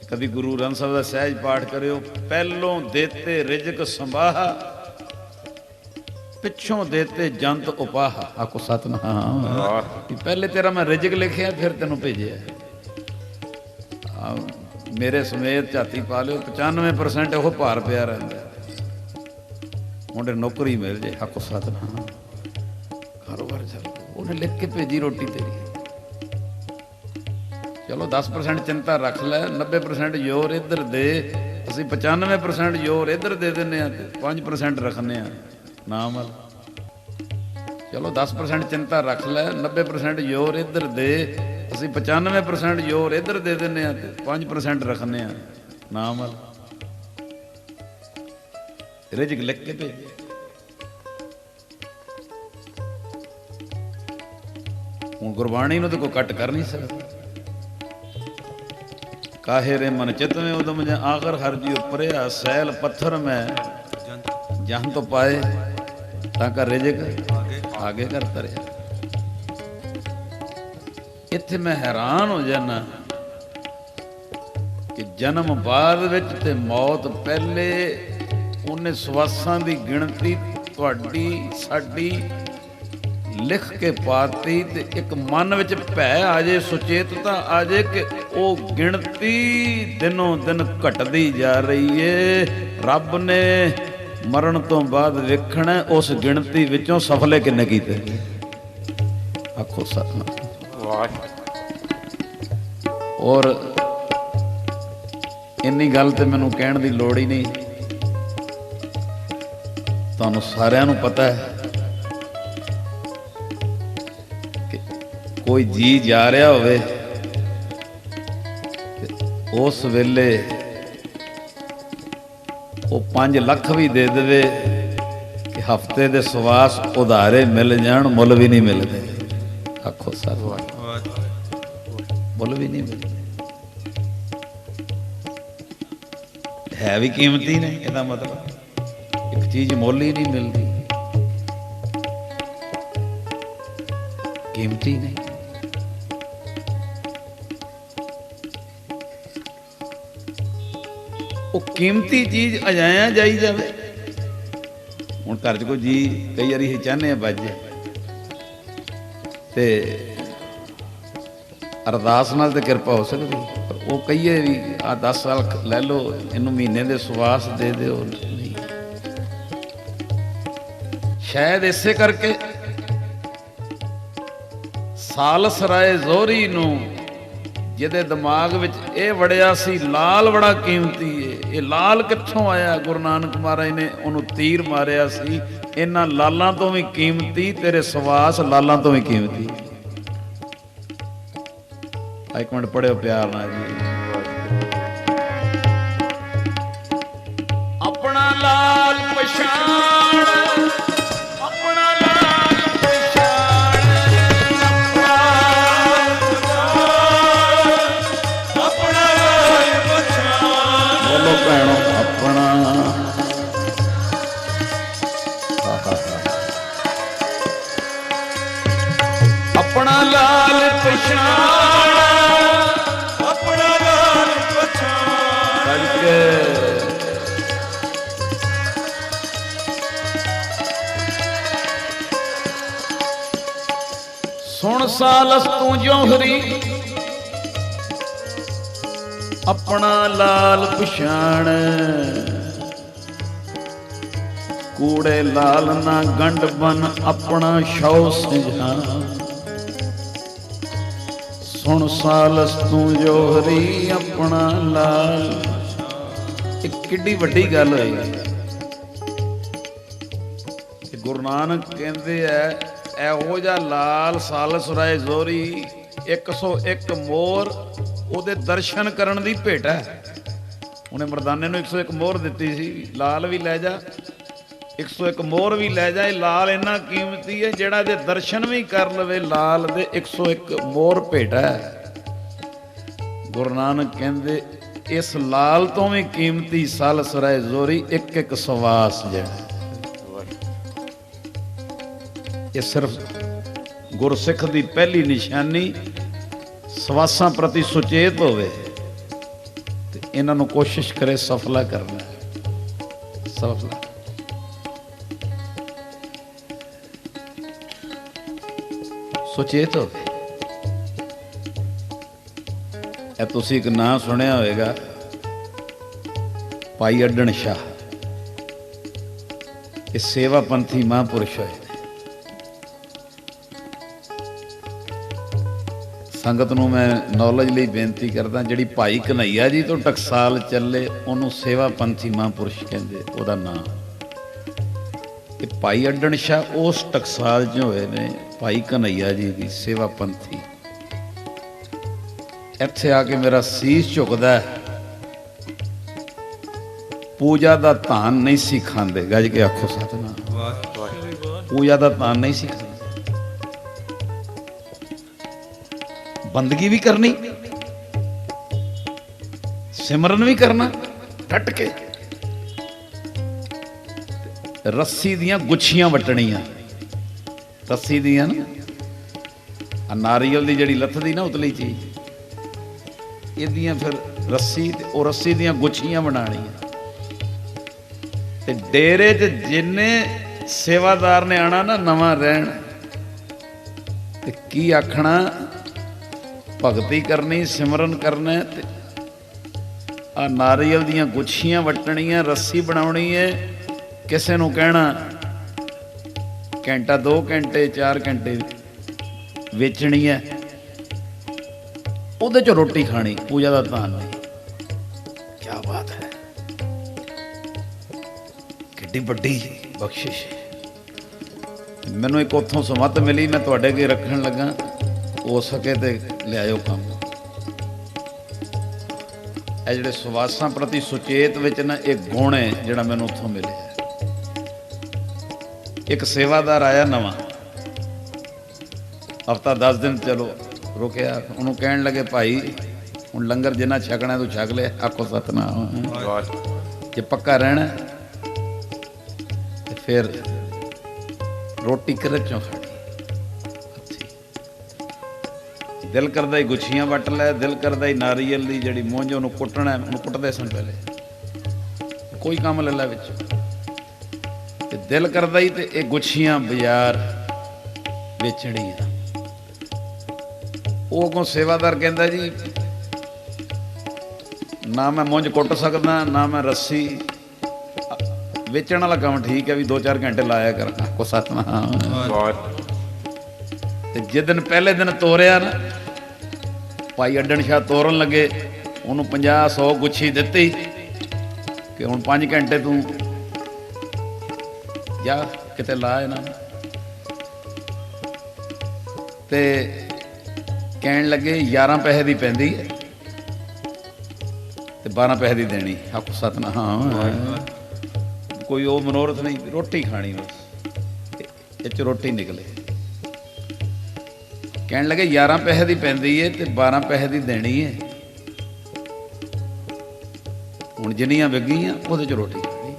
कभी गुरु ग्रंथ साहिब का सहज पाठ करियो, पहलों देते रिजक संभाह, पिछों देते जंत उपाह। आखो सतनाम। पहले तेरा मैं रिजक लिखिया, फिर तेनों भेजिया। मेरे समेत झाती पा लियो, 95% वो भार पिया रहिंदा। मुंडे नौकरी मिल जाए। आखो सतनाम। कारोबार चल, उन्हें लिख के भेजी रोटी तेरी। चलो 10% चिंता रख लै, 90% जोर इधर दे। असीं 95% जोर इधर दे देने, 5% रखने नाम वाल। चलो 10% चिंता रख लै, 90% जोर इधर दे। असीं 95% जोर इधर दे देने, 5% रखने नाम वाल। रिजक लिख के भेजे। हूँ गुरबाणी नूं तो कोई कट कर नहीं सकता। काहे रे मन चित में उदम जा आखिर हर जी उपरिया, सैल पत्थर में जहाँ तो पाए ताका रिजक आगे करता रहा। इत्थे मैं हैरान हो जाना कि जन्म बाद विच ते मौत पहले। उन्हें सवासां दी गिणती तुहाडी साडी लिख के पाती, ते एक मन विच भै आ जाए, सुचेतता आ जाए कि वो गिणती दिनों दिन घटदी जा रही है। रब ने मरण तो बाद वेखना उस गिणती विचों सफले किन्ने कीते। आखो सतनाम। और इन्नी गल ते मैनूं कहण दी लोड़ ही नहीं, तुहानूं सारिआं नूं पता है कि कोई जी जा रहा होवे उस वेले वो 5 लाख भी दे देवे कि हफ्ते दे सवास उधारे मिल जाण, मुल भी नहीं मिलते। आखो सर, मुल भी नहीं मिलते। है भी कीमती ने, इसदा मतलब एक चीज मुल ही नहीं मिलती, कीमती नहीं। वो कीमती चीज अजाया जाई जाए। हुण घर च कोई जी कई बारी चाहने बाजे ते अरदास नाल ते कृपा हो सकती, पर वो कहिए भी आ 10 साल लै लो, इनू महीने दे सुवास दे दो। नहीं, शायद इसे करके सालस राय जोहरी नू जिहदे दिमाग विच ये वड़िया सी लाल बड़ा कीमती है। ये लाल कित्थों आया? गुरु नानक महाराज ने उन्होंने तीर मारिया सी, इन्हां लालां तो भी कीमती तेरे सवास लालां तो भी कीमती। एक मिनट पढ़ियो प्यार नाल जी। अपना लाल पछाण, अपना लाल पछाण, अपना लाल पछाण। बोलो भैणो अपना। अपना लाल पछाण, सुन सालस तू जोहरी अपना लाल पछाण। कूड़े लाल ना गंड बन अपना शौ सिंझा। ਸੁਣ ਸਾਲਸ ਤੂੰ ਜੋਹਰੀ ਆਪਣਾ ਲਾਲ। ਇਹ ਕਿੱਡੀ ਵੱਡੀ ਗੱਲ ਹੋਈ। ਗੁਰੂ ਨਾਨਕ ਕਹਿੰਦੇ ਐ ਇਹੋ ਜਿਹਾ ਲਾਲ ਸਾਲਸ ਰਾਏ ਜ਼ੋਰੀ 101 ਮੋਹਰ ਉਹਦੇ ਦਰਸ਼ਨ ਕਰਨ ਦੀ ਭੇਟ ਹੈ। ਉਹਨੇ ਮਰਦਾਨੇ ਨੂੰ 101 ਮੋਹਰ ਦਿੱਤੀ ਸੀ, ਲਾਲ ਵੀ ਲੈ ਜਾ 101 ਮੋਹਰ ਵੀ ਲੈ ਜਾ। ਇਹ ਲਾਲ ਇੰਨਾ ਕੀਮਤੀ ਹੈ ਜਿਹੜਾ ਇਹਦੇ ਦਰਸ਼ਨ ਵੀ ਕਰ ਲਵੇ ਲਾਲ ਦੇ 101 ਮੋਹਰ ਭੇਟ ਹੈ। ਗੁਰੂ ਨਾਨਕ ਕਹਿੰਦੇ ਇਸ ਲਾਲ ਤੋਂ ਵੀ ਕੀਮਤੀ ਸਾਲਸ ਰਾਏ ਜ਼ੋਰੀ ਇੱਕ ਇੱਕ ਸਵਾਸ ਜਿਹੜਾ ਇਹ ਸਿਰਫ ਗੁਰਸਿੱਖ ਦੀ ਪਹਿਲੀ ਨਿਸ਼ਾਨੀ ਸਵਾਸਾਂ ਪ੍ਰਤੀ ਸੁਚੇਤ ਹੋਵੇ ਤੇ ਇਹਨਾਂ ਨੂੰ ਕੋਸ਼ਿਸ਼ ਕਰੇ ਸਫਲਾ ਕਰਨਾ। ਸਫਲਾ ਸੁਚੇਤ ਹੋਵੇ। ਇਹ ਤੁਸੀਂ ਇੱਕ ਨਾਂ ਸੁਣਿਆ ਹੋਵੇਗਾ ਭਾਈ ਅੱਡਣ ਸ਼ਾਹ। ਇਹ ਸੇਵਾ ਪੰਥੀ ਮਹਾਂਪੁਰਸ਼ ਹੋਏ। ਸੰਗਤ ਨੂੰ ਮੈਂ ਨੌਲੇਜ ਲਈ ਬੇਨਤੀ ਕਰਦਾ, ਜਿਹੜੀ ਭਾਈ ਕਨ੍ਹਈਆ ਜੀ ਤੋਂ ਟਕਸਾਲ ਚੱਲੇ ਉਹਨੂੰ ਸੇਵਾ ਪੰਥੀ ਮਹਾਂਪੁਰਸ਼ ਕਹਿੰਦੇ, ਉਹਦਾ ਨਾਂ। ਤੇ ਭਾਈ ਅੱਡਣ ਸ਼ਾਹ ਉਸ ਟਕਸਾਲ 'ਚ ਹੋਏ ਨੇ ਭਾਈ ਕਨ੍ਹਈਆ ਜੀ ਦੀ ਸੇਵਾ ਪੰਥੀ। ਇੱਥੇ ਆ ਕੇ ਮੇਰਾ ਸੀਸ ਝੁਕਦਾ। ਪੂਜਾ ਦਾ ਧਾਨ ਨਹੀਂ ਸੀ ਖਾਂਦੇ, ਗੱਜ ਕੇ ਆਖੋ ਸਤਿਨਾਮ। ਪੂਜਾ ਦਾ ਧਾਨ ਨਹੀਂ ਸੀ ਖਾਂਦੇ, ਬੰਦਗੀ ਵੀ ਕਰਨੀ, ਸਿਮਰਨ ਵੀ ਕਰਨਾ ਡਟ ਕੇ। ਰੱਸੀ ਦੀਆਂ ਗੁੱਛੀਆਂ ਵੱਟਣੀਆਂ, ਰੱਸੀ ਦੀਆਂ ਨਾ ਨਾਰੀਅਲ ਦੀ ਜਿਹੜੀ ਲੱਥਦੀ ਨਾ ਉਤਲੀ ਚੀਜ਼, ਇਹਦੀਆਂ ਫਿਰ ਰੱਸੀ ਤੇ ਉਹ ਰੱਸੀ ਦੀਆਂ ਗੁੱਛੀਆਂ ਬਣਾਉਣੀਆਂ। ਤੇ ਡੇਰੇ 'ਚ ਜਿੰਨੇ ਸੇਵਾਦਾਰ ਨੇ ਆਣਾ ਨਾ ਨਵਾਂ ਰਹਿਣ, ਤੇ ਕੀ ਆਖਣਾ, ਭਗਤੀ ਕਰਨੀ, ਸਿਮਰਨ ਕਰਨਾ। ਤੇ ਆ ਨਾਰੀਅਲ ਦੀਆਂ ਗੁੱਛੀਆਂ ਵੱਟਣੀਆਂ, ਰੱਸੀ ਬਣਾਉਣੀ ਹੈ। ਕਿਸੇ ਨੂੰ ਕਹਿਣਾ ਘੰਟਾ 2 ਘੰਟੇ 4 ਘੰਟੇ ਵੇਚਣੀ ਹੈ, ਉਹਦੇ 'ਚ ਰੋਟੀ ਖਾਣੀ, ਪੂਜਾ ਦਾ ਧਾਨ ਨਹੀਂ। ਕਿਆ ਬਾਤ ਹੈ, ਕਿੱਡੀ ਵੱਡੀ ਬਖਸ਼ਿਸ਼। ਮੈਨੂੰ ਇੱਕ ਉੱਥੋਂ ਸਮੱਤ ਮਿਲੀ, ਮੈਂ ਤੁਹਾਡੇ ਅੱਗੇ ਰੱਖਣ ਲੱਗਾ, ਹੋ ਸਕੇ ਤੇ ਲਿਆਇਓ ਕੰਮ। ਇਹ ਜਿਹੜੇ ਸਵਾਸਾਂ ਪ੍ਰਤੀ ਸੁਚੇਤ ਵਿੱਚ ਨਾ ਇਹ ਗੁਣ ਹੈ ਜਿਹੜਾ ਮੈਨੂੰ ਉੱਥੋਂ ਮਿਲਿਆ। ਇੱਕ ਸੇਵਾਦਾਰ ਆਇਆ ਨਵਾਂ, ਹਫਤਾ 10 ਦਿਨ ਚਲੋ ਰੁਕਿਆ। ਉਹਨੂੰ ਕਹਿਣ ਲੱਗੇ ਭਾਈ ਹੁਣ ਲੰਗਰ ਜਿੰਨਾ ਛਕਣਾ ਤੂੰ ਛਕ ਲੈ, ਆਖੋ ਸਤਿਨਾਮ। ਜੇ ਪੱਕਾ ਰਹਿਣਾ ਤੇ ਫਿਰ ਰੋਟੀ ਕਿਹਦੇ ਚੋਂ ਖਾਣੀ। ਦਿਲ ਕਰਦਾ ਹੀ ਗੁੱਛੀਆਂ ਵੱਟ ਲੈ, ਦਿਲ ਕਰਦਾ ਹੀ ਨਾਰੀਅਲ ਦੀ ਜਿਹੜੀ ਮੂੰਝ ਉਹਨੂੰ ਕੁੱਟਣਾ, ਉਹਨੂੰ ਕੁੱਟਦੇ ਸਨ ਪਹਿਲੇ, ਕੋਈ ਕੰਮ ਲੈ ਲੈ ਵਿੱਚ। ਤੇ ਦਿਲ ਕਰਦਾ ਹੀ ਤੇ ਇਹ ਗੁੱਛੀਆਂ ਬਾਜ਼ਾਰ ਵੇਚਣੀਆਂ। ਉਹ ਅੱਗੋਂ ਸੇਵਾਦਾਰ ਕਹਿੰਦਾ ਜੀ ਨਾ ਮੈਂ ਮੂੰਝ ਕੁੱਟ ਸਕਦਾ, ਨਾ ਮੈਂ ਰੱਸੀ। ਵੇਚਣ ਵਾਲਾ ਕੰਮ ਠੀਕ ਹੈ ਵੀ 2-4 ਘੰਟੇ ਲਾਇਆ ਕਰਨਾ, ਕੋ ਸਤਿਨਾਮ। ਤੇ ਜਿੱਦਣ ਪਹਿਲੇ ਦਿਨ ਤੋਰਿਆ ਨਾ, ਭਾਈ ਅੱਡਣ ਸ਼ਾਹ ਤੋਰਨ ਲੱਗੇ, ਉਹਨੂੰ 50-100 ਗੁੱਛੀ ਦਿੱਤੀ ਕਿ ਹੁਣ 5 ਘੰਟੇ ਤੂੰ ਜਾ ਕਿਤੇ ਲਾ ਇਹਨਾਂ ਨੂੰ। ਤੇ ਕਹਿਣ ਲੱਗੇ 11 ਪੈਸੇ ਦੀ ਪੈਂਦੀ ਹੈ ਤੇ 12 ਪੈਸੇ ਦੀ ਦੇਣੀ, ਆਖੋ ਸਤਿਨਾਮ। ਕੋਈ ਉਹ ਮਨੋਰਥ ਨਹੀਂ, ਰੋਟੀ ਖਾਣੀ ਬਸ, ਇਹ 'ਚ ਰੋਟੀ ਨਿਕਲੇ। ਕਹਿਣ ਲੱਗੇ 11 ਪੈਸੇ ਦੀ ਪੈਂਦੀ ਹੈ ਤੇ 12 ਪੈਸੇ ਦੀ ਦੇਣੀ ਹੈ, ਹੁਣ ਜਿੰਨੀਆਂ ਵਿਗੀਆਂ ਉਹਦੇ 'ਚ ਰੋਟੀ ਖਾਣੀ।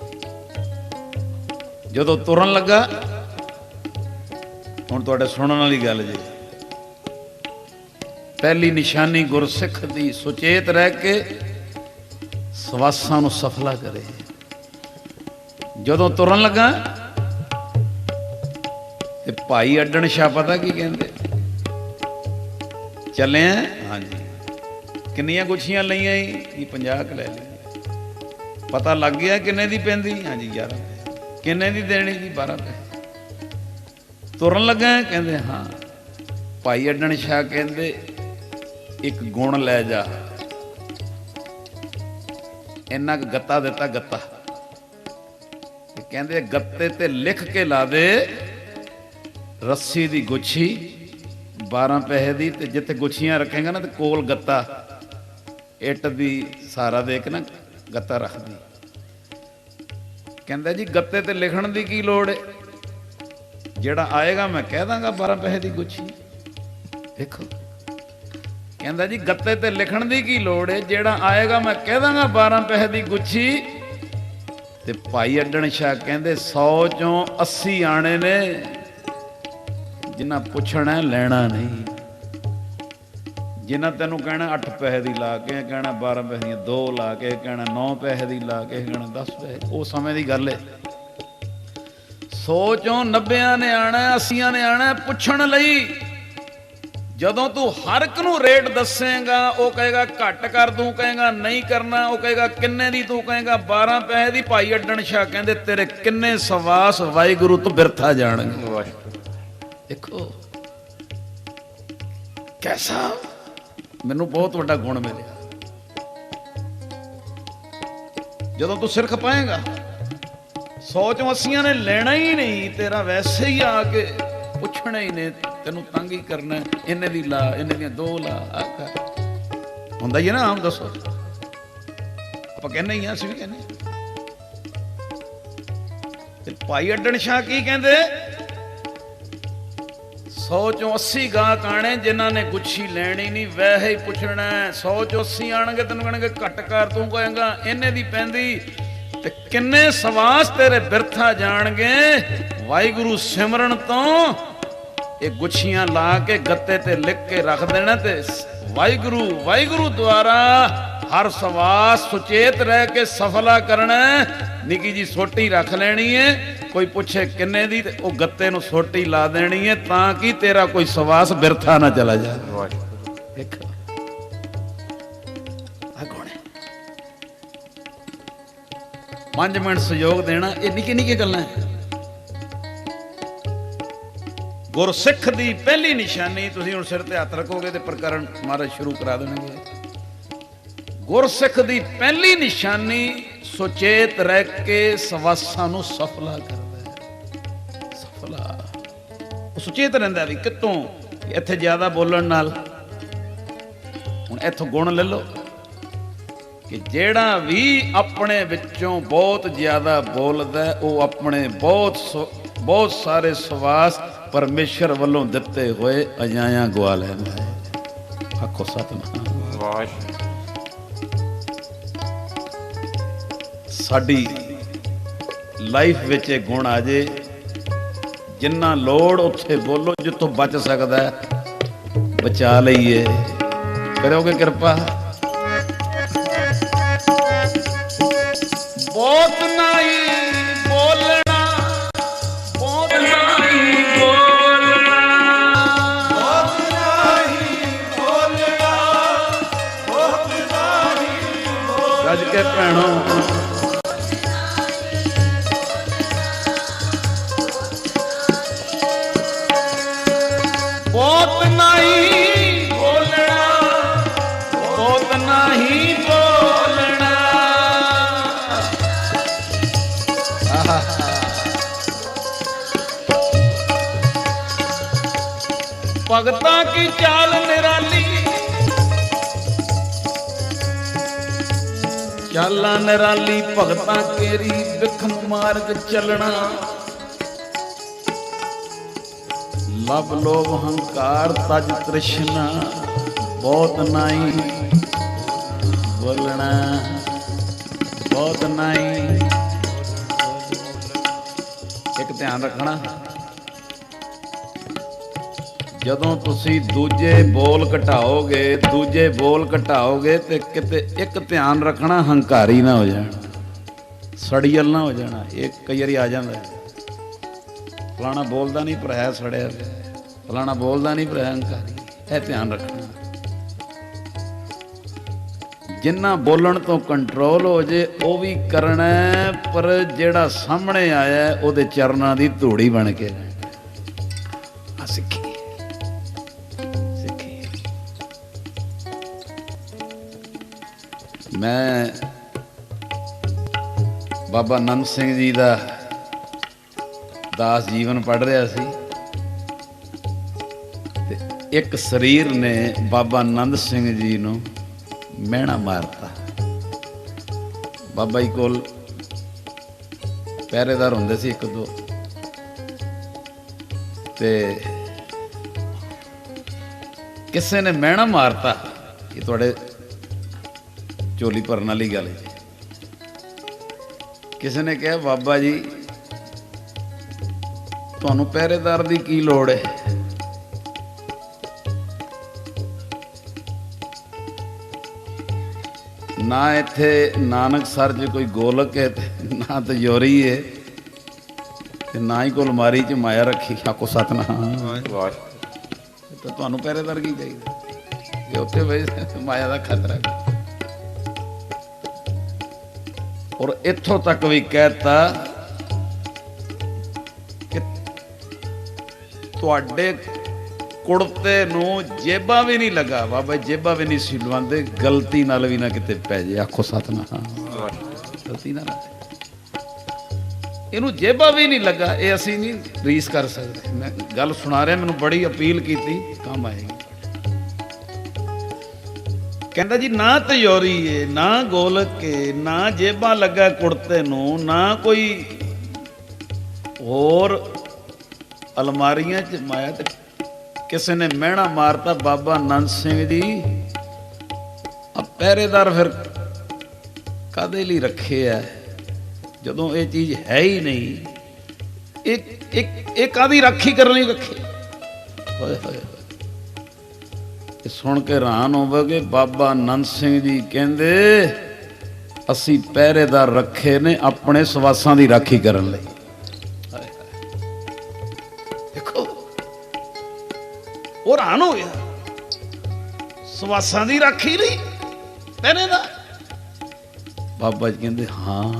ਜਦੋਂ ਤੁਰਨ ਲੱਗਾ, ਹੁਣ ਤੁਹਾਡੇ ਸੁਣਨ ਵਾਲੀ ਗੱਲ ਜੀ, ਪਹਿਲੀ ਨਿਸ਼ਾਨੀ ਗੁਰਸਿੱਖ ਦੀ ਸੁਚੇਤ ਰਹਿ ਕੇ ਸਵਾਸਾਂ ਨੂੰ ਸਫਲਾ ਕਰੇ। ਜਦੋਂ ਤੁਰਨ ਲੱਗਾ ਤੇ ਭਾਈ ਅੱਡਣ ਸ਼ਾਹ ਪਤਾ ਕੀ ਕਹਿੰਦੇ, ਚੱਲੇ ਆ ਹਾਂਜੀ, ਕਿੰਨੀਆਂ ਗੁੱਛੀਆਂ ਲਈਆਂ ਜੀ? 50 ਕੁ ਲੈ ਲਈ। ਪਤਾ ਲੱਗ ਗਿਆ ਕਿੰਨੇ ਦੀ ਪੈਂਦੀ? ਹਾਂਜੀ 11। ਕਿੰਨੇ ਦੀ ਦੇਣੀ ਜੀ? 12 ਪੈਸੇ। ਤੁਰਨ ਲੱਗਾ ਕਹਿੰਦੇ ਹਾਂ। ਭਾਈ ਅੱਡਣ ਸ਼ਾਹ ਕਹਿੰਦੇ ਇੱਕ ਗੁਣ ਲੈ ਜਾ। ਇੰਨਾ ਕੁ ਗੱਤਾ ਦਿੱਤਾ, ਗੱਤਾ ਤੇ ਕਹਿੰਦੇ ਗੱਤੇ ਤੇ ਲਿਖ ਕੇ ਲਾ ਦੇ ਰੱਸੀ ਦੀ ਗੁੱਛੀ 12 ਪੈਸੇ ਦੀ, ਤੇ ਜਿੱਥੇ ਗੁੱਛੀਆਂ ਰੱਖੇਗਾ ਨਾ ਤੇ ਕੋਲ ਗੱਤਾ ਇੱਟ ਦੀ ਸਹਾਰਾ ਦੇ ਕੇ ਨਾ ਗੱਤਾ ਰੱਖਦੀ। ਕਹਿੰਦਾ ਜੀ ਗੱਤੇ ਤੇ ਲਿਖਣ ਦੀ ਕੀ ਲੋੜ ਹੈ, ਜਿਹੜਾ ਆਏਗਾ ਮੈਂ ਕਹਿ ਦਾਂਗਾ 12 ਪੈਸੇ ਦੀ ਗੁੱਛੀ। ਦੇਖੋ ਕਹਿੰਦਾ ਜੀ ਗੱਤੇ ਤੇ ਲਿਖਣ ਦੀ ਕੀ ਲੋੜ ਹੈ, ਜਿਹੜਾ ਆਏਗਾ ਮੈਂ ਕਹਿ ਦਾਂਗਾ 12 ਪੈਸੇ ਦੀ ਗੁੱਛੀ। ਤੇ ਭਾਈ ਅੱਡਣ ਸ਼ਾਹ ਕਹਿੰਦੇ 100 ਚੋਂ 80 ਆਣੇ ਨੇ ਜਿਨ੍ਹਾਂ ਪੁੱਛਣਾ ਲੈਣਾ ਨਹੀਂ। ਜਿਨ੍ਹਾਂ ਤੈਨੂੰ ਕਹਿਣਾ 8 ਪੈਸੇ ਦੀ ਲਾ ਕੇ, ਕਹਿਣਾ 12 ਪੈਸੇ ਦੀਆਂ 2 ਲਾ ਕੇ, ਕਹਿਣਾ 9 ਪੈਸੇ ਦੀ ਲਾ ਕੇ, ਕਹਿਣਾ 10 ਪੈਸੇ, ਉਹ ਸਮੇਂ ਦੀ ਗੱਲ ਹੈ। 100 ਚੋਂ 90 ਨੇ ਆਣਾ, 80 ਨੇ ਆਣਾ ਪੁੱਛਣ ਲਈ। ਜਦੋਂ ਤੂੰ ਹਰ ਇੱਕ ਨੂੰ ਰੇਟ ਦੱਸੇਗਾ, ਉਹ ਕਹੇਗਾ ਘੱਟ ਕਰ, ਤੂੰ ਕਹੇਗਾ ਨਹੀਂ ਕਰਨਾ, ਉਹ ਕਹੇਗਾ ਕਿੰਨੇ ਦੀ, ਤੂੰ ਕਹੇਗਾ 12 ਪੈਸੇ ਦੀ। ਭਾਈ ਅੱਡਣ ਸ਼ਾਹ ਕਹਿੰਦੇ ਤੇਰੇ ਕਿੰਨੇ ਸਵਾਸ ਵਾਹਿਗੁਰੂ ਤੋਂ ਬਿਰਥਾ ਜਾਣਗੇ। ਦੇਖੋ ਕੈਸਾ ਮੈਨੂੰ ਬਹੁਤ ਵੱਡਾ ਗੁਣ ਮਿਲਿਆ। ਜਦੋਂ ਤੂੰ ਸਿਰ ਖਪਾਏਗਾ 100 ਚੋਂ 80 ਨੇ ਲੈਣਾ ਹੀ ਨਹੀਂ, ਤੇਰਾ ਵੈਸੇ ਹੀ ਆ ਕੇ ਪੁੱਛਣਾ ਹੀ ਨੇ, ਤੈਨੂੰ ਤੰਗ ਹੀ ਕਰਨਾ। ਇਹਨੇ ਦੀ ਲਾ, ਇਹਨੇ ਦੀਆਂ 2 ਲਾ, ਹੁੰਦਾ ਹੀ ਹੈ ਨਾ ਆਮ। ਦੱਸੋ ਆਪਾਂ ਕਹਿੰਦੇ ਹੀ ਆ, ਅਸੀਂ ਵੀ ਕਹਿੰਦੇ। ਤੇ ਭਾਈ ਅੱਡਣ ਸ਼ਾਹ ਕੀ ਕਹਿੰਦੇ 100 ਚੋਂ 80 ਗਾਹਕ ਆਣੇ ਜਿਨ੍ਹਾਂ ਨੇ ਗੁੱਛੀ ਲੈਣੀ ਨਹੀਂ, ਵੈਸੇ ਹੀ ਪੁੱਛਣਾ। 100 ਚੋਂ 80 ਆਣਗੇ, ਤੈਨੂੰ ਕਹਿਣਗੇ ਘੱਟ ਕਰ, ਤੂੰ ਕਹੇਗਾ ਇਹਨੇ ਦੀ ਪੈਂਦੀ। ਤੇ ਕਿੰਨੇ ਸਵਾਸ ਤੇਰੇ ਬਿਰਥਾ ਜਾਣਗੇ। ਵਾਹਿਗੁਰੂ ਸਿਮਰਨ ਤੋਂ ਇਹ ਗੁੱਛੀਆਂ ਲਾ ਕੇ ਗੱਤੇ ਤੇ ਲਿਖ ਕੇ ਰੱਖ ਦੇਣਾ, ਤੇ ਵਾਹਿਗੁਰੂ ਦੁਆਰਾ ਹਰ ਸਵਾਸ ਸੁਚੇਤ ਰਹਿ ਕੇ ਸਫਲਾ ਕਰਨਾ। ਨਿੱਕੀ ਜੀ ਸੋਟੀ ਰੱਖ ਲੈਣੀ ਹੈ, ਕੋਈ ਪੁੱਛੇ ਕਿੰਨੇ ਦੀ, ਤੇ ਉਹ ਗੱਤੇ ਨੂੰ ਸੋਟੀ ਲਾ ਦੇਣੀ ਹੈ, ਤਾਂ ਕਿ ਤੇਰਾ ਕੋਈ ਸਵਾਸ ਬਿਰਥਾ ਨਾ ਚਲਾ ਜਾਏ। ਦੇਖੋ ਆ ਗੁਣ ਹੈ। 5 ਮਿੰਟ ਸਹਿਯੋਗ ਦੇਣਾ, ਇਹ ਨਿੱਕੀ ਨਿੱਕੀ ਗੱਲਾਂ। ਗੁਰਸਿੱਖ ਦੀ ਪਹਿਲੀ ਨਿਸ਼ਾਨੀ, ਤੁਸੀਂ ਹੁਣ ਸਿਰ ਤੇ ਹੱਥ ਰੱਖੋਗੇ ਤੇ ਪ੍ਰਕਰਨ ਮਹਾਰਾਜ ਸ਼ੁਰੂ ਕਰਾ ਦੇਣਗੇ। ਗੁਰਸਿੱਖ ਦੀ ਪਹਿਲੀ ਨਿਸ਼ਾਨੀ ਸੁਚੇਤ ਰਹਿ ਕੇ ਸਵਾਸਾਂ ਨੂੰ ਸਫਲਾ ਕਰਦਾ ਹੈ। ਸਫਲਾ ਉਹ ਸੁਚੇਤ ਰਹਿੰਦਾ ਵੀ ਕਿਤੋਂ ਇੱਥੇ ਜ਼ਿਆਦਾ ਬੋਲਣ ਨਾਲ। ਹੁਣ ਇੱਥੋਂ ਗੁਣ ਲੈ ਲਓ ਕਿ ਜਿਹੜਾ ਵੀ ਆਪਣੇ ਵਿੱਚੋਂ ਬਹੁਤ ਜ਼ਿਆਦਾ ਬੋਲਦਾ, ਉਹ ਆਪਣੇ ਬਹੁਤ ਸਾਰੇ ਸਵਾਸ ਪਰਮੇਸ਼ਰ ਵੱਲੋਂ ਦਿੱਤੇ ਹੋਏ ਅਜਾਇਆਂ ਗਵਾ ਲੈਂਦਾ ਹੈ। ਆਖੋ ਸਤਿਨਾਮ ਵਾਹਿਗੁਰੂ। ਸਾਡੀ ਲਾਈਫ ਵਿੱਚ ਇਹ ਗੁਣ ਆ ਜੇ, ਜਿੰਨਾ ਲੋੜ ਉੱਥੇ ਬੋਲੋ, ਜਿੱਥੋਂ ਬਚ ਸਕਦਾ ਬਚਾ ਲਈਏ। ਕਰੋਗੇ ਕਿਰਪਾ। ਬਹੁਤ ਨਹੀਂ ਬੋਲਣਾ, ਬਹੁਤ ਨਹੀਂ ਬੋਲਣਾ, ਬਹੁਤ ਨਹੀਂ ਬੋਲਣਾ, ਬਹੁਤ ਨਹੀਂ ਬੋਲਣਾ। ਗੱਜ ਕੇ ਭੈਣੋ ਬਹੁਤ ਨਹੀਂ ਬੋਲਣਾ, ਬਹੁਤ ਨਹੀਂ ਬੋਲਣਾ। ਭਗਤਾਂ ਕੀ ਚਾਲ ਨਿਰਾਲੀ, ਚਾਲਾਂ ਨਿਰਾਲੀ ਭਗਤਾਂ ਕੇਰੀ, ਵਿਖਮ ਮਾਰਗ ਚੱਲਣਾ। ਲਵ ਲੋਭ ਹੰਕਾਰ ਤਜ ਤ੍ਰਿਸ਼ਨਾ, ਬਹੁਤ ਨਹੀਂ ਬੋਲਣਾ, ਬਹੁਤ ਨਹੀਂ। ਇੱਕ ਧਿਆਨ ਰੱਖਣਾ, ਜਦੋਂ ਤੁਸੀਂ ਦੂਜੇ ਬੋਲ ਘਟਾਓਗੇ ਤੇ ਕਿਤੇ ਇੱਕ ਧਿਆਨ ਰੱਖਣਾ, ਹੰਕਾਰੀ ਨਾ ਹੋ ਜਾਣ, ਸੜੀਅਲ ਨਾ ਹੋ ਜਾਣਾ। ਇਹ ਕਈ ਵਾਰੀ ਆ ਜਾਂਦਾ, ਫਲਾਣਾ ਬੋਲਦਾ ਨਹੀਂ ਪਰ ਹੈ ਸੜਿਆ, ਫਲਾਣਾ ਬੋਲਦਾ ਨਹੀਂ ਪਰ ਹੈ ਹੰਕਾਰੀ। ਇਹ ਧਿਆਨ ਰੱਖਣਾ। ਜਿੰਨਾ ਬੋਲਣ ਤੋਂ ਕੰਟਰੋਲ ਹੋ ਜੇ ਉਹ ਵੀ ਕਰਨਾ, ਪਰ ਜਿਹੜਾ ਸਾਹਮਣੇ ਆਇਆ ਉਹਦੇ ਚਰਨਾਂ ਦੀ ਧੂੜੀ ਬਣ ਕੇ ਰਹਿਣਾ। ਸਿੱਖੀ ਮੈਂ ਬਾਬਾ ਨੰਦ ਸਿੰਘ ਜੀ ਦਾ ਦਾਸ ਜੀਵਨ ਪੜ੍ਹ ਰਿਹਾ ਸੀ ਤੇ ਇੱਕ ਸਰੀਰ ਨੇ ਬਾਬਾ ਨੰਦ ਸਿੰਘ ਜੀ ਨੂੰ ਮਿਹਣਾ ਮਾਰਤਾ। ਬਾਬਾ ਜੀ ਕੋਲ ਪਹਿਰੇਦਾਰ ਹੁੰਦੇ ਸੀ ਇੱਕ ਦੋ, ਤੇ ਕਿਸੇ ਨੇ ਮਿਹਣਾ ਮਾਰਤਾ। ਇਹ ਤੁਹਾਡੇ ਝੋਲੀ ਭਰਨ ਵਾਲੀ ਗੱਲ ਹੈ। ਕਿਸੇ ਨੇ ਕਿਹਾ ਬਾਬਾ ਜੀ ਤੁਹਾਨੂੰ ਪਹਿਰੇਦਾਰ ਦੀ ਕੀ ਲੋੜ ਹੈ? ਨਾ ਇੱਥੇ ਨਾਨਕਸਰ 'ਚ ਕੋਈ ਗੋਲਕ ਹੈ, ਨਾ ਤਿਜੋਰੀ ਹੈ, ਤੇ ਨਾ ਹੀ ਕੋਈ ਅਲਮਾਰੀ 'ਚ ਮਾਇਆ ਰੱਖੀ। ਆਖੋ ਸਤਿਨਾਮ। ਤਾਂ ਤੁਹਾਨੂੰ ਪਹਿਰੇਦਾਰ ਕੀ ਚਾਹੀਦਾ ਜੇ ਉੱਥੇ ਬਈ ਮਾਇਆ ਦਾ ਖਤਰਾ। ਔਰ ਇੱਥੋਂ ਤੱਕ ਵੀ ਕਹਿਤਾ ਕਿ ਤੁਹਾਡੇ ਕੁੜਤੇ ਨੂੰ ਜੇਬਾਂ ਵੀ ਨਹੀਂ ਲੱਗਾ। ਬਾਬਾ ਜੇਬਾਂ ਵੀ ਨਹੀਂ ਸੀ ਲਵਾਉਂਦੇ, ਗਲਤੀ ਨਾਲ ਵੀ ਨਾ ਕਿਤੇ ਪੈ ਜੇ। ਆਖੋ ਸਤਿਨਾਮ। ਗਲਤੀ ਨਾਲ ਇਹਨੂੰ ਜੇਬਾਂ ਵੀ ਨਹੀਂ ਲੱਗਾ। ਇਹ ਅਸੀਂ ਨਹੀਂ ਰੀਸ ਕਰ ਸਕਦੇ। ਮੈਂ ਗੱਲ ਸੁਣਾ ਰਿਹਾ, ਮੈਨੂੰ ਬੜੀ ਅਪੀਲ ਕੀਤੀ, ਕੰਮ ਆਏਗੀ। ਕਹਿੰਦਾ ਜੀ ਨਾ ਤਿਜੋਰੀ ਏ, ਨਾ ਗੋਲਕ ਏ, ਨਾ ਜੇਬਾਂ ਲੱਗਾ ਕੁੜਤੇ ਨੂੰ, ਨਾ ਕੋਈ ਹੋਰ ਅਲਮਾਰੀਆਂ 'ਚ ਮਾਇਆ। ਤੇ ਕਿਸੇ ਨੇ ਮਿਹਣਾ ਮਾਰਤਾ ਬਾਬਾ ਨੰਦ ਸਿੰਘ ਜੀ ਆ ਪਹਿਰੇਦਾਰ ਫਿਰ ਕਾਹਦੇ ਲਈ ਰੱਖੇ ਆ ਜਦੋਂ ਇਹ ਚੀਜ਼ ਹੈ ਹੀ ਨਹੀਂ? ਇਹ ਕਾਹਦੀ ਰਾਖੀ ਕਰਨ ਲਈ ਰੱਖੇ? ਹੋਏ ਹੋਏ ਇਹ ਸੁਣ ਕੇ ਹੈਰਾਨ ਹੋਵੋਗੇ। ਬਾਬਾ ਨੰਦ ਸਿੰਘ ਜੀ ਕਹਿੰਦੇ ਅਸੀਂ ਪਹਿਰੇਦਾਰ ਰੱਖੇ ਨੇ ਆਪਣੇ ਸਵਾਸਾਂ ਦੀ ਰਾਖੀ ਕਰਨ ਲਈ। ਦੇਖੋ ਉਹ ਹੈਰਾਨ ਹੋ ਗਿਆ, ਸਵਾਸਾਂ ਦੀ ਰਾਖੀ ਲਈ ਪਹਿਰੇਦਾਰ। ਬਾਬਾ ਜੀ ਕਹਿੰਦੇ ਹਾਂ।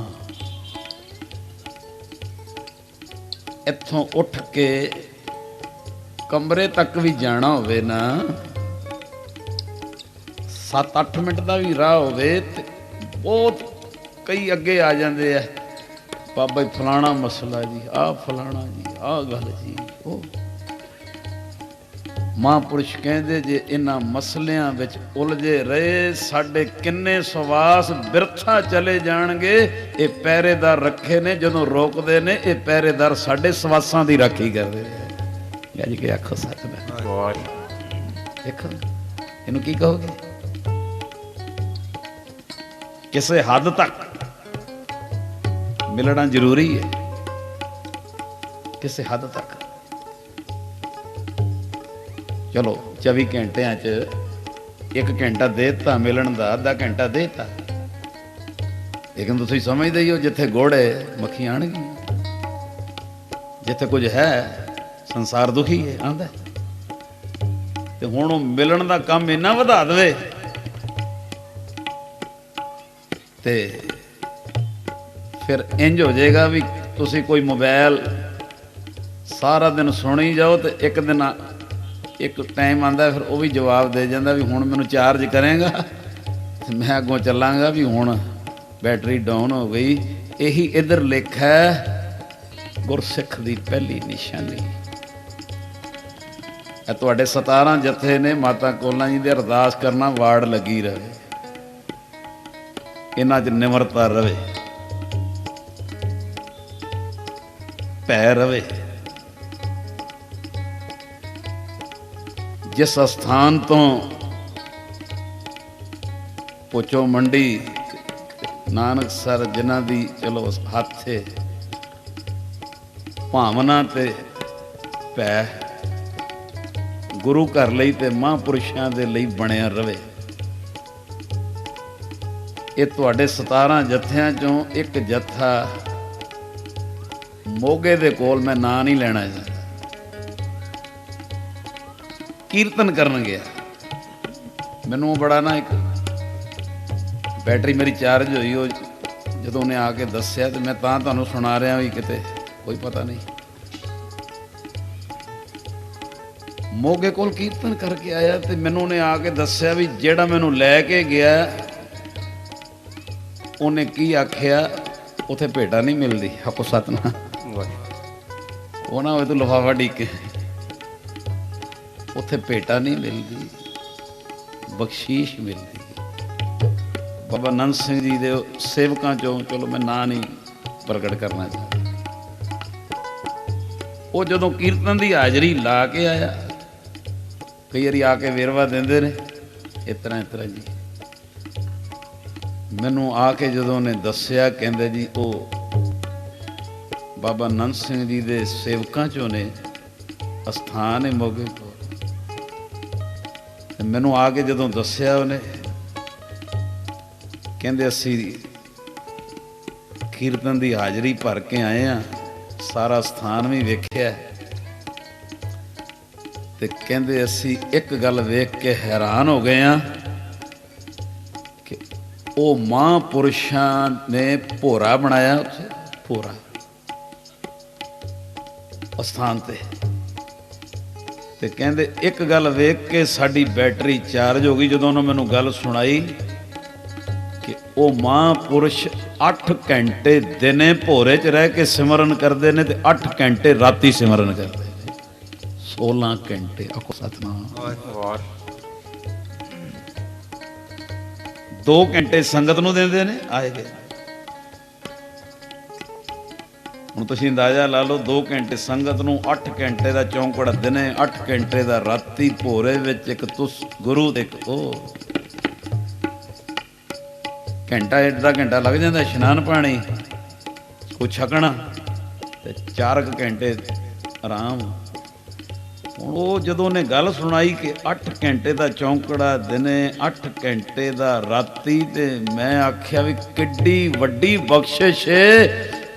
ਇੱਥੋਂ ਉੱਠ ਕੇ ਕਮਰੇ ਤੱਕ ਵੀ ਜਾਣਾ ਹੋਵੇ ਨਾ, 7-8 ਮਿੰਟ ਦਾ ਵੀ ਰਾਹ ਹੋਵੇ, ਤੇ ਬਹੁਤ ਕਈ ਅੱਗੇ ਆ ਜਾਂਦੇ ਆ। ਬਾਬਾ ਜੀ ਫਲਾਣਾ ਮਸਲਾ ਜੀ, ਆਹ ਫਲਾਣਾ ਜੀ, ਆਹ ਗੱਲ ਜੀ। ਉਹ ਮਹਾਂਪੁਰਸ਼ ਕਹਿੰਦੇ ਜੇ ਇਹਨਾਂ ਮਸਲਿਆਂ ਵਿੱਚ ਉਲਝੇ ਰਹੇ ਸਾਡੇ ਕਿੰਨੇ ਸਵਾਸ ਬਿਰਥਾ ਚਲੇ ਜਾਣਗੇ। ਇਹ ਪਹਿਰੇਦਾਰ ਰੱਖੇ ਨੇ, ਜਦੋਂ ਰੋਕਦੇ ਨੇ ਇਹ ਪਹਿਰੇਦਾਰ ਸਾਡੇ ਸਵਾਸਾਂ ਦੀ ਰਾਖੀ ਕਰਦੇ ਨੇ। ਅੱਜ ਕੇ ਆਖੋ ਸਤਿਨਾਮ। ਦੇਖੋ ਇਹਨੂੰ ਕੀ ਕਹੋਗੇ? ਕਿਸੇ ਹੱਦ ਤੱਕ ਮਿਲਣਾ ਜ਼ਰੂਰੀ ਹੈ, ਕਿਸੇ ਹੱਦ ਤੱਕ। ਚਲੋ 24 ਘੰਟਿਆਂ 'ਚ 1 ਘੰਟਾ ਦੇ ਦਿੱਤਾ ਮਿਲਣ ਦਾ, ਅੱਧਾ ਘੰਟਾ ਦੇ ਦਿੱਤਾ, ਲੇਕਿਨ ਤੁਸੀਂ ਸਮਝਦੇ ਹੀ ਹੋ ਜਿੱਥੇ ਗੋੜੇ ਮੱਖੀਆਂ ਆਣਗੀਆਂ, ਜਿੱਥੇ ਕੁਝ ਹੈ ਸੰਸਾਰ ਦੁਖੀ ਹੈ ਆਂਦਾ। ਤੇ ਹੁਣ ਉਹ ਮਿਲਣ ਦਾ ਕੰਮ ਇੰਨਾ ਵਧਾ ਦੇਵੇ ਤੇ ਫਿਰ ਇੰਜ ਹੋ ਜਾਏਗਾ ਵੀ ਤੁਸੀਂ ਕੋਈ ਮੋਬਾਈਲ ਸਾਰਾ ਦਿਨ ਸੁਣੀ ਜਾਓ ਤੇ ਇੱਕ ਦਿਨ ਇੱਕ ਟਾਈਮ ਆਉਂਦਾ ਫਿਰ ਉਹ ਵੀ ਜਵਾਬ ਦੇ ਜਾਂਦਾ ਵੀ ਹੁਣ ਮੈਨੂੰ ਚਾਰਜ ਕਰੇਗਾ ਤੇ ਮੈਂ ਅੱਗੋਂ ਚੱਲਾਂਗਾ ਵੀ ਹੁਣ ਬੈਟਰੀ ਡਾਊਨ ਹੋ ਗਈ। ਇਹੀ ਇੱਧਰ ਲਿਖਿਆ ਹੈ ਗੁਰਸਿੱਖ ਦੀ ਪਹਿਲੀ ਨਿਸ਼ਾਨੀ। ਇਹ ਤੁਹਾਡੇ 17 ਜਥੇ ਨੇ ਮਾਤਾ ਕੋਲਾਂ ਜੀ ਦੇ ਅਰਦਾਸ ਕਰਨਾ, ਵਾਰਡ ਲੱਗੀ ਰਹੇ, ਇਹਨਾਂ 'ਚ ਨਿਮਰਤਾ ਰਵੇ, ਭੈ ਰਵੇ। ਜਿਸ ਅਸਥਾਨ ਤੋਂ ਪੁੱਛੋ ਮੰਡੀ ਨਾਨਕਸਰ ਜਿਨ੍ਹਾਂ ਦੀ ਚਲੋ ਹੱਥ ਹੈ ਭਾਵਨਾ ਤੇ ਭੈ ਗੁਰੂ ਘਰ ਲਈ ਤੇ ਮਹਾਂਪੁਰਸ਼ਾਂ ਦੇ ਲਈ ਬਣਿਆ ਰਵੇ। ਇਹ ਤੁਹਾਡੇ 17 ਜਥਿਆਂ ਚੋਂ ਇੱਕ ਜਥਾ ਮੋਗੇ ਦੇ ਕੋਲ, ਮੈਂ ਨਾਂ ਨਹੀਂ ਲੈਣਾ ਚਾਹੁੰਦਾ, ਕੀਰਤਨ ਕਰਨ ਗਿਆ। ਮੈਨੂੰ ਬੜਾ ਨਾ ਇੱਕ ਬੈਟਰੀ ਮੇਰੀ ਚਾਰਜ ਹੋਈ, ਉਹ ਜਦੋਂ ਉਹਨੇ ਆ ਕੇ ਦੱਸਿਆ ਤੇ ਮੈਂ ਤਾਂ ਤੁਹਾਨੂੰ ਸੁਣਾ ਰਿਹਾ ਵੀ ਕਿਤੇ ਕੋਈ ਪਤਾ ਨਹੀਂ। ਮੋਗੇ ਕੋਲ ਕੀਰਤਨ ਕਰਕੇ ਆਇਆ ਤੇ ਮੈਨੂੰ ਉਹਨੇ ਆ ਕੇ ਦੱਸਿਆ ਵੀ ਜਿਹੜਾ ਮੈਨੂੰ ਲੈ ਕੇ ਗਿਆ ਉਹਨੇ ਕੀ ਆਖਿਆ, ਉੱਥੇ ਭੇਟਾ ਨਹੀਂ ਮਿਲਦੀ, ਹਕੋ ਸਤਨਾਮ। ਉਹ ਨਾ ਹੋਵੇ ਤੂੰ ਲਿਫਾਫਾ ਡੀਕੇ, ਉੱਥੇ ਭੇਟਾ ਨਹੀਂ ਮਿਲਦੀ, ਬਖਸ਼ੀਸ਼ ਮਿਲਦੀ। ਬਾਬਾ ਨੰਦ ਸਿੰਘ ਜੀ ਦੇ ਸੇਵਕਾਂ ਚੋਂ, ਚਲੋ ਮੈਂ ਨਾਂ ਨਹੀਂ ਪ੍ਰਗਟ ਕਰਨਾ ਚਾਹੁੰਦਾ, ਉਹ ਜਦੋਂ ਕੀਰਤਨ ਦੀ ਹਾਜ਼ਰੀ ਲਾ ਕੇ ਆਇਆ, ਕਈ ਵਾਰੀ ਆ ਕੇ ਵੇਰਵਾ ਦਿੰਦੇ ਨੇ, ਇਸ ਤਰ੍ਹਾਂ ਜੀ ਮੈਨੂੰ ਆ ਕੇ ਜਦੋਂ ਉਹਨੇ ਦੱਸਿਆ, ਕਹਿੰਦੇ ਜੀ ਉਹ ਬਾਬਾ ਨੰਦ ਸਿੰਘ ਜੀ ਦੇ ਸੇਵਕਾਂ ਚੋਂ ਨੇ, ਅਸਥਾਨ ਹੈ ਮੋਗੇ ਕੋਲ। ਮੈਨੂੰ ਆ ਕੇ ਜਦੋਂ ਦੱਸਿਆ ਉਹਨੇ, ਕਹਿੰਦੇ ਅਸੀਂ ਕੀਰਤਨ ਦੀ ਹਾਜ਼ਰੀ ਭਰ ਕੇ ਆਏ ਹਾਂ, ਸਾਰਾ ਸਥਾਨ ਵੀ ਵੇਖਿਆ, ਤੇ ਕਹਿੰਦੇ ਅਸੀਂ ਇੱਕ ਗੱਲ ਵੇਖ ਕੇ ਹੈਰਾਨ ਹੋ ਗਏ ਹਾਂ ਕਿ ਉਹ ਮਹਾਂਪੁਰਸ਼ਾਂ ਨੇ ਭੋਰਾ ਬਣਾਇਆ, ਉੱਥੇ ਭੋਰਾ ਅਸਥਾਨ ਤੇ ਕਹਿੰਦੇ ਇੱਕ ਗੱਲ ਵੇਖ ਕੇ ਸਾਡੀ ਬੈਟਰੀ ਚਾਰਜ ਹੋ ਗਈ। ਜਦੋਂ ਉਹਨਾਂ ਮੈਨੂੰ ਗੱਲ ਸੁਣਾਈ ਕਿ ਉਹ ਮਹਾਂਪੁਰਸ਼ 8 ਘੰਟੇ ਦਿਨੇ ਭੋਰੇ 'ਚ ਰਹਿ ਕੇ ਸਿਮਰਨ ਕਰਦੇ ਨੇ ਤੇ 8 ਘੰਟੇ ਰਾਤੀ ਸਿਮਰਨ ਕਰਦੇ ਨੇ, 16 ਘੰਟੇ। ਆਖੋ ਸਤਨਾਮ। 2 ਘੰਟੇ ਸੰਗਤ ਨੂੰ ਦਿੰਦੇ ਨੇ ਆਏ ਗਏ। ਹੁਣ ਤੁਸੀਂ ਅੰਦਾਜ਼ਾ ਲਾ ਲਓ, 2 ਘੰਟੇ ਸੰਗਤ ਨੂੰ, 8 ਘੰਟੇ ਦਾ ਚੌਂਕੜਾ ਦਿਨੇ, 8 ਘੰਟੇ ਦਾ ਰਾਤੀ, ਭੋਰੇ ਵਿੱਚ ਇੱਕ ਤੁਸ ਗੁਰੂ ਦੇ ਉਹ ਘੰਟਾ 1.5 ਘੰਟਾ ਲੱਗ ਜਾਂਦਾ ਇਸ਼ਨਾਨ ਪਾਣੀ, ਕੁਛ ਛਕਣਾ, ਤੇ 4 ਘੰਟੇ ਆਰਾਮ। ਹੁਣ ਉਹ ਜਦੋਂ ਉਹਨੇ ਗੱਲ ਸੁਣਾਈ ਕਿ 8 ਘੰਟੇ ਦਾ ਚੌਂਕੜਾ ਦਿਨੇ, 8 ਘੰਟੇ ਦਾ ਰਾਤੀ, ਤੇ ਮੈਂ ਆਖਿਆ ਵੀ ਕਿੱਡੀ ਵੱਡੀ ਬਖਸ਼ਿਸ਼ ਏ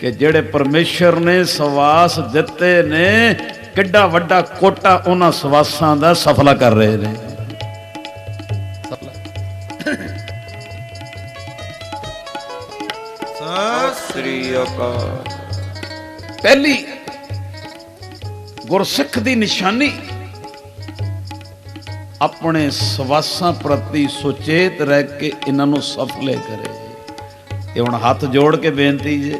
ਕਿ ਜਿਹੜੇ ਪਰਮੇਸ਼ਰ ਨੇ ਸਵਾਸ ਦਿੱਤੇ ਨੇ, ਕਿੱਡਾ ਵੱਡਾ ਕੋਟਾ ਉਹਨਾਂ ਸਵਾਸਾਂ ਦਾ ਸਫਲਾ ਕਰ ਰਹੇ ਨੇ। ਸਤਿ ਸ੍ਰੀ ਅਕਾਲ। ਪਹਿਲੀ ਗੁਰਸਿੱਖ ਦੀ ਨਿਸ਼ਾਨੀ ਆਪਣੇ ਸਵਾਸਾਂ ਪ੍ਰਤੀ ਸੁਚੇਤ ਰਹਿ ਕੇ ਇਹਨਾਂ ਨੂੰ ਸਫਲੇ ਕਰੇ। ਇਹ ਹੁਣ ਹੱਥ ਜੋੜ ਕੇ ਬੇਨਤੀ ਜੇ